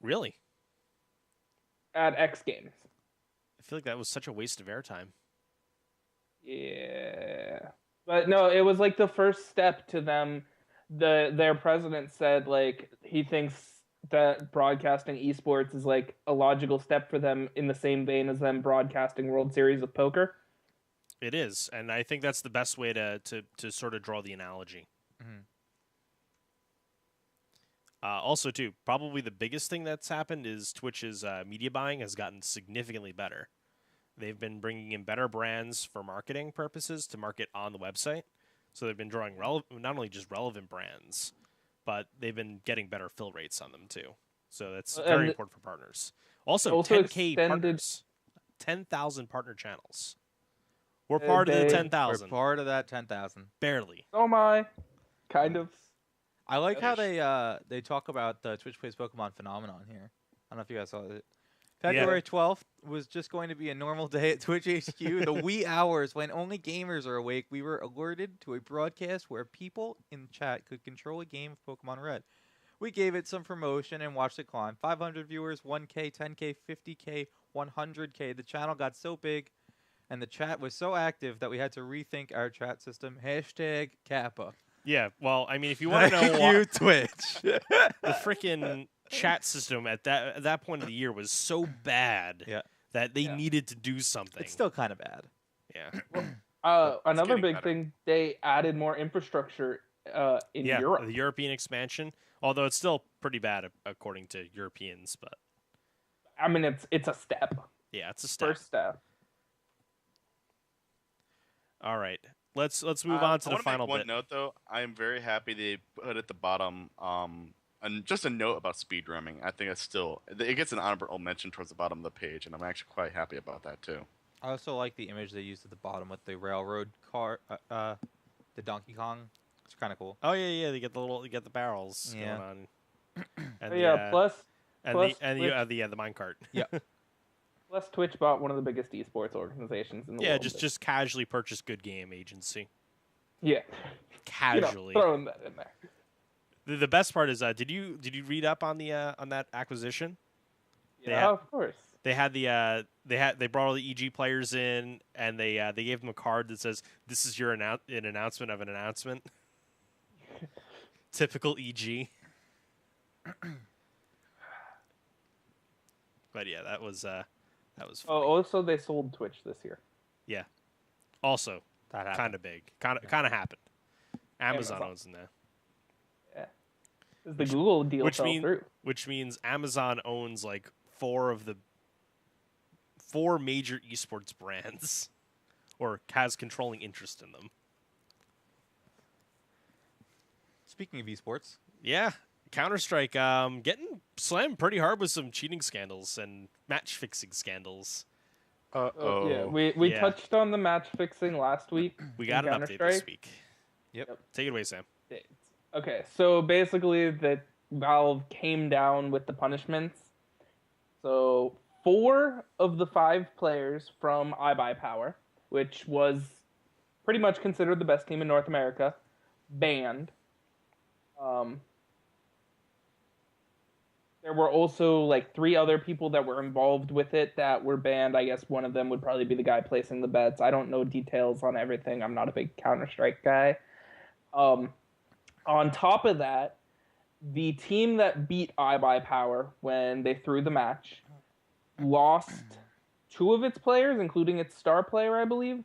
Really, at X Games. I feel like that was such a waste of airtime. Yeah, but no, it was like the first step to them. Their president said like he thinks that broadcasting esports is like a logical step for them in the same vein as them broadcasting World Series of Poker. It is, and I think that's the best way to sort of draw the analogy. Mhm. Also, too, probably the biggest thing that's happened is Twitch's media buying has gotten significantly better. They've been bringing in better brands for marketing purposes to market on the website. So they've been drawing not only just relevant brands, but they've been getting better fill rates on them too. So that's very important for partners. Also 10K partners, 10,000 partner channels. We're part of the We're 10,000. part of that 10,000. Barely. Oh my, kind of. I like how they talk about the Twitch Plays Pokemon phenomenon here. I don't know if you guys saw it. February 12th was just going to be a normal day at Twitch HQ. The wee hours when only gamers are awake, we were alerted to a broadcast where people in chat could control a game of Pokemon Red. We gave it some promotion and watched it climb. 500 viewers, 1K, 10K, 50K, 100K. The channel got so big and the chat was so active that we had to rethink our chat system. Hashtag Kappa. Yeah, well, I mean, if you want to know Thank you, what Twitch. the freaking chat system at that point of the year was so bad that they needed to do something. It's still kind of bad. Yeah. Another getting big better. thing, they added more infrastructure in Europe. The European expansion, although it's still pretty bad according to Europeans, but I mean, it's a step. yeah, it's a step. First step. All right. Let's move on to the final make one bit. note though. I am very happy they put at the bottom and just a note about speed roaming. I think it's still it gets an honorable mention towards the bottom of the page, and I'm actually quite happy about that too. I also like the image they used at the bottom with the railroad car, the Donkey Kong. It's kind of cool. Oh yeah, they get the barrels Yeah. going on. And Plus the Twitch, minecart. Yeah. plus Twitch bought one of the biggest esports organizations in the Yeah, world. just casually purchase good game agency. Yeah. Casually. Throwing that in there. The best part is did you read up on the on that acquisition? Yeah, of course. They had they brought all the EG players in, and they gave them a card that says this is your an announcement of an announcement. Typical EG. But yeah, that was funny. Also, they sold Twitch this year. Yeah. Also, That happened. kind of big. Kind of happened. Amazon Amazon. owns them now. Yeah. The Google deal fell through. Which means Amazon owns like four major esports brands, or has controlling interest in them. Speaking of esports, Yeah, Counter-Strike getting slammed pretty hard with some cheating scandals and match fixing scandals. Yeah, we Yeah. touched on the match fixing last week. We got in an update this Counter-Strike. week. Yep. Take it away, Sam. Okay, so basically, the Valve came down with the punishments. So 4 of the 5 players from iBuyPower, which was pretty much considered the best team in North America, banned. There were also like 3 other people that were involved with it that were banned. I guess one of them would probably be the guy placing the bets. I don't know details on everything. I'm not a big Counter-Strike guy. On top of that, the team that beat iBuyPower when they threw the match lost 2 of its players, including its star player, I believe,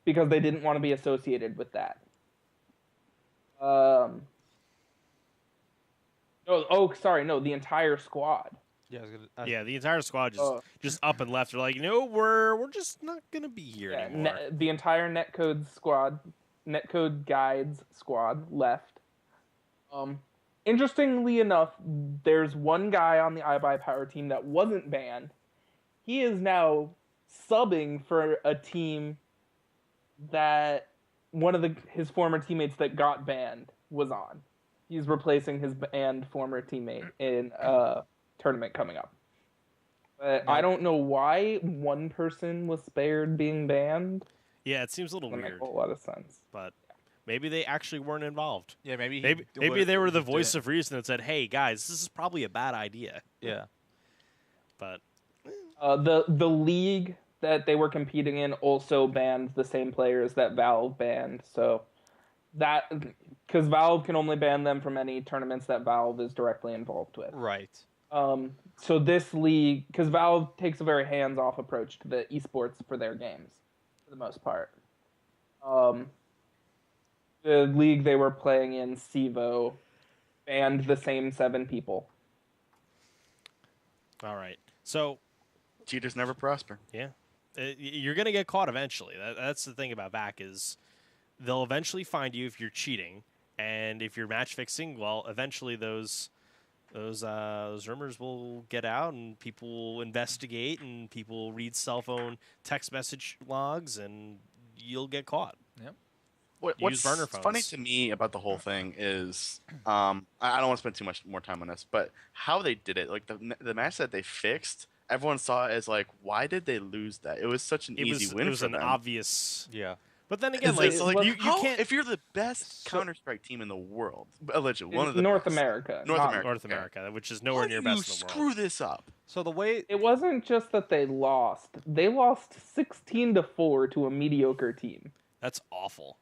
because they didn't want to be associated with that. The entire squad. yeah, I was gonna, Yeah, the entire squad Oh. just up and left. They're like, no, we're just not gonna be here anymore. The entire Netcode squad, Netcode Guides squad left. Interestingly enough, there's one guy on the iBuyPower team that wasn't banned. He is now subbing for a team that one of his former teammates that got banned was on. He's replacing his banned former teammate in a tournament coming up. I don't know why one person was spared being banned. Yeah, it seems a little Doesn't weird, make a whole lot of sense. but maybe they actually weren't involved. Yeah, maybe Maybe they were the voice of reason that said, "Hey guys, this is probably a bad idea." Yeah. But The league that they were competing in also banned the same players that Valve banned. So that because Valve can only ban them from any tournaments that Valve is directly involved with. Right. So this league, because Valve takes a very hands-off approach to the esports for their games, for the most part. The league they were playing in, CEVO, banned the same 7 people. all right, so Cheaters never prosper. yeah, you're gonna get caught eventually. That's the thing about VAC is they'll eventually find you if you're cheating, and if you're match fixing, well, eventually those rumors will get out, and people will investigate, and people will read cell phone text message logs, and you'll get caught. Yep. Use burner phones. Funny to me about the whole thing is, I don't want to spend too much more time on this, but how they did it, like the match that they fixed, everyone saw it as like, why did they lose that? It was such an easy win It was for an them. obvious. Yeah. But then again, It's like, like, you can't. if you're the best Counter-Strike team in the world, allegedly one of the North best, America. North not- America. North Okay. America, which is How nowhere do near you best in the screw world. this up? So the way It wasn't just that they lost. They lost 16-4 to a mediocre team. That's awful.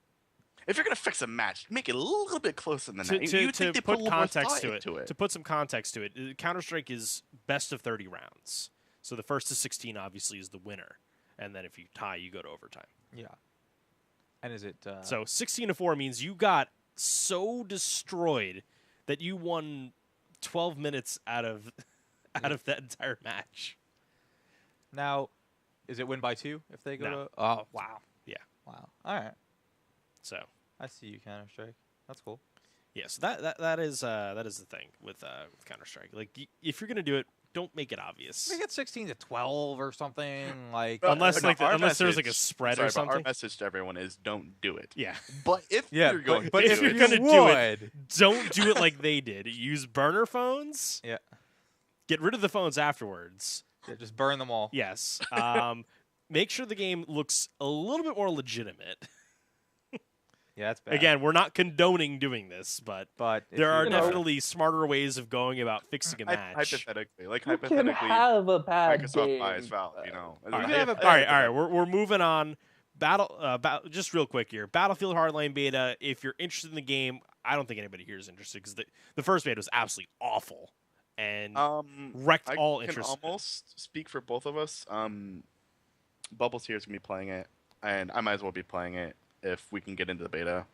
If you're gonna fix a match, make it a little bit closer than that. To You'd think they put a put little more context thought to into it. to put some context to it, Counter Strike is best of 30 rounds. So the first to 16 obviously is the winner, and then if you tie, you go to overtime. Yeah. And is it So 16-4 means you got so destroyed that you won 12 minutes out of that entire match. now is it win by 2 if they go No. to Oh, wow. Yeah. Wow. All right. So I see you, Counter Strike. That's cool. yeah, so that is the thing with Counter Strike. Like if you're gonna do it, don't make it obvious. Make it 16-12 or something like Unless No, our unless there was like a message- spread sorry, or but our something. message to everyone is don't do it. Yeah. But if you're going but to if do you're it, gonna do it, would. don't do it like they did. Use burner phones. Yeah. Get rid of the phones afterwards. Yeah, just burn them all. Yes. Make sure the game looks a little bit more legitimate. Yeah, that's bad. Again, we're not condoning doing this, but but if there are you- definitely smarter ways of going about fixing a match. hypothetically, like You can hypothetically, have a bad Microsoft game. buys Valve. You know, All right, can have a all right. We're moving on. Just real quick here. Battlefield Hardline beta. If you're interested in the game, I don't think anybody here is interested because the first beta was absolutely awful and wrecked I all can interest. almost speak for both of us. Bubbles here is gonna be playing it, and I might as well be playing it if we can get into the beta.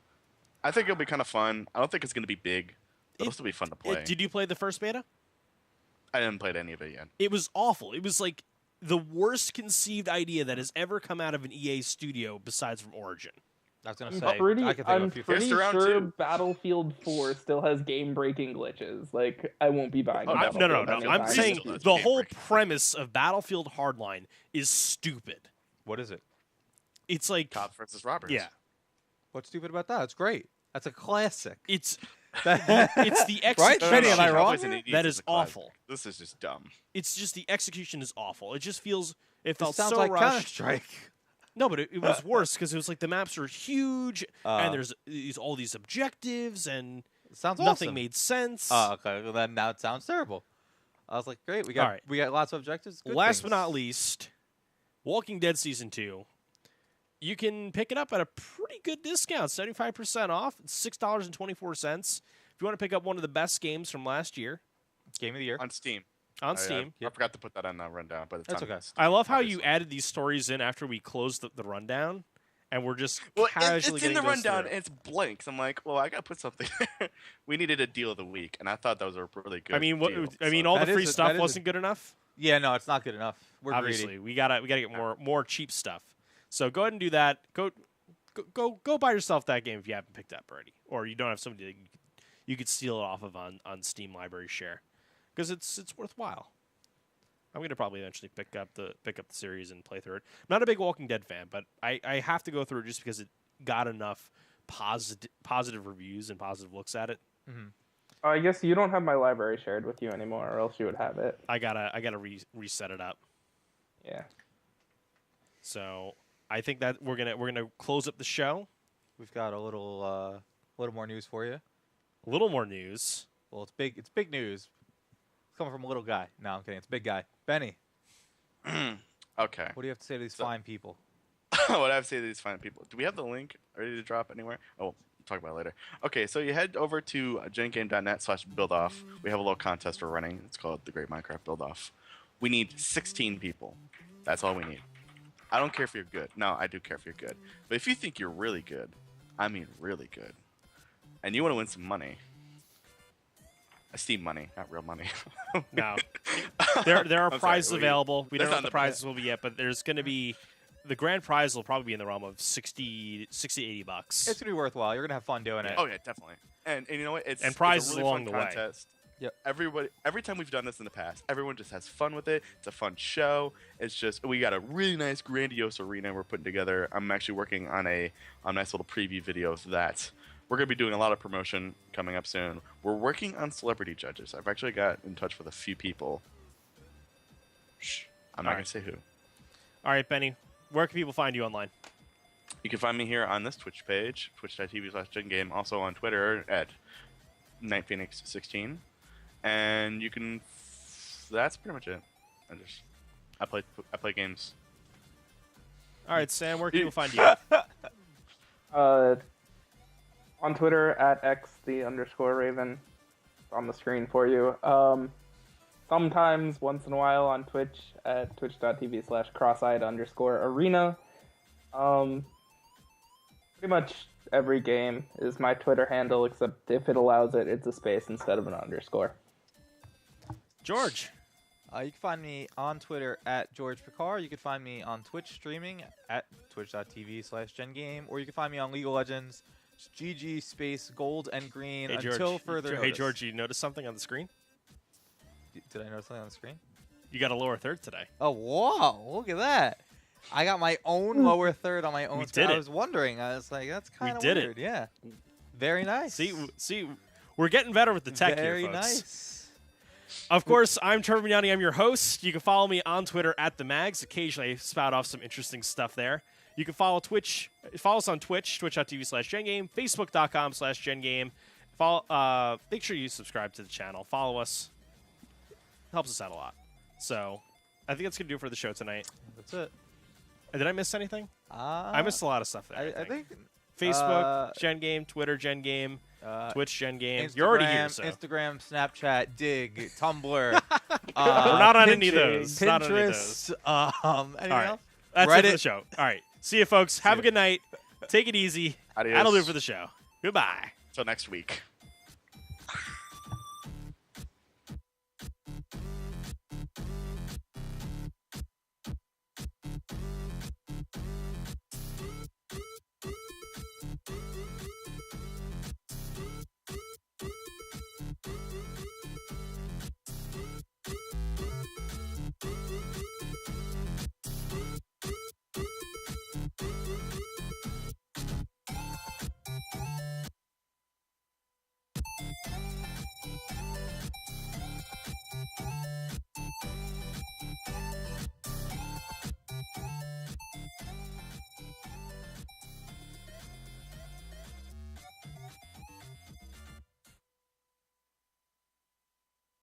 I think it'll be kind of fun. I don't think it's gonna be big, but it'll still be fun to play. Did you play the first beta? I didn't play any of it yet. It was awful. It was like the worst conceived idea that has ever come out of an EA studio besides from Origin. I was gonna I'm say I pretty, could think of I'm a few pretty Here's to round sure 2. Battlefield 4 still has game-breaking glitches. Like, I won't be buying Oh, No, definitely. no. Battlefield I'm anytime saying Still has the game whole breaking. premise of Battlefield Hardline is stupid. What is it? It's like, Cops versus robbers. yeah, What's stupid about that? It's great. That's a classic. it's Right? it's the Right, execution. Benny, am I wrong Cowboys and here? ADs That is is a classic. awful. This is just dumb. It's just the execution is awful. It just feels it It felt sounds so like rushed. Counter-Strike. No, but it was worse because it was like the maps are huge and there's all these objectives and Sounds nothing awesome. made sense. Oh, okay. Well, then now it sounds terrible. I was like, great. We got All right. we got lots of objectives. Good Last things. but not least, Walking Dead Season 2. You can pick it up at a pretty good discount, 75% off. It's $6.24. If you want to pick up one of the best games from last year Game of the year. On Steam. on Steam. I forgot to put that on the rundown, but it's That's on okay. Steam, I love how obviously. you added these stories in after we closed the rundown, and we're just Well, casually it's in the getting those rundown through. and it's blank. So I'm like, well, I gotta put something. We needed a deal of the week, and I thought that was a really good. I mean, deal, so- all the That is free a- stuff that is a- wasn't good enough. Yeah, no, it's not good enough. We're Obviously, greedy. we gotta get more cheap stuff. So go ahead and do that. Go buy yourself that game if you haven't picked up already, or you don't have somebody that you could steal it off of on Steam Library Share, because it's worthwhile. I'm gonna probably eventually pick up the series and play through it. I'm not a big Walking Dead fan, but I have to go through it just because it got enough positive reviews and positive looks at it. Mhm. I guess you don't have my library shared with you anymore, or else you would have it. I gotta reset it up. Yeah. So I think that we're gonna close up the show. We've got a little more news for you. A little more news. Well, it's big. It's big news. It's coming from a little guy. No, I'm kidding. It's a big guy. Benny, Okay. what do you have to say to these So- fine people? What I have to say to these fine people. Do we have the link ready to drop anywhere? Oh, we'll talk about it later. Okay, so you head over to gengame.net/buildoff. We have a little contest we're running. It's called the Great Minecraft Build Off. We need 16 people. That's all we need. I don't care if you're good. No, I do care if you're good. But if you think you're really good, I mean really good, and you want to win some money, Steam money, not real money. No, there are I'm prizes sorry, available. We don't know that's what not the the- prizes will be yet, but there's going to be the grand prize will probably be in the realm of 60 $80. It's gonna be worthwhile. You're gonna have fun doing it. Oh yeah, definitely. And you know what? It's And it's prizes a really along fun the way. contest. Yep. Every time we've done this in the past, everyone just has fun with it. It's a fun show. It's just we got a really nice, grandiose arena we're putting together. I'm actually working on a nice little preview video of that. We're gonna be doing a lot of promotion coming up soon. We're working on celebrity judges. I've actually got in touch with a few people. Shh, I'm not Alright. gonna say who. All right, Benny, where can people find you online? You can find me here on this Twitch page, twitch.tv/GenGame, also on Twitter at NightPhoenix16. And you can. That's pretty much it. I play games. All right, Sam, where can people find you? On Twitter at @x_Raven. On the screen for you. Sometimes, once in a while, on Twitch at twitch.tv/crosseyed_arena. Pretty much every game is my Twitter handle, except if it allows it, it's a space instead of an underscore. George. You can find me on Twitter at George Picard. You can find me on Twitch streaming at twitch.tv/GenGame, or you can find me on League of Legends. It's GG space gold and green Hey, George. until further Hey, notice. George, you notice something on the screen? Did I notice something on the screen? You got a lower third today. Oh, whoa! Look at that. I got my own lower third on my own We screen. did I it. was wondering. I was like, that's kind of did it. weird. Yeah. Very nice. See, we're getting better with the tech Very here, folks. nice. Of course, I'm Trevor Mignani. I'm your host. You can follow me on Twitter at the Mags. Occasionally, I spout off some interesting stuff there. You can follow us on Twitch, twitch.tv/GenGame, facebook.com/GenGame. Make sure you subscribe to the channel. Follow us. Helps us out a lot. So, I think that's going to do it for the show tonight. That's it. Did I miss anything? I missed a lot of stuff there. I think Facebook, GenGame, Twitter, GenGame, Twitch, GenGame. Instagram, You're already here, so. Instagram, Snapchat, Dig, Tumblr. We're not on any of those. Pinterest. Not on any of those. Anything All right. else? That's it for Reddit. the show. All right. See you, folks. Have a good night. Take it easy. Adios. That'll do it for the show. Goodbye. Till next week.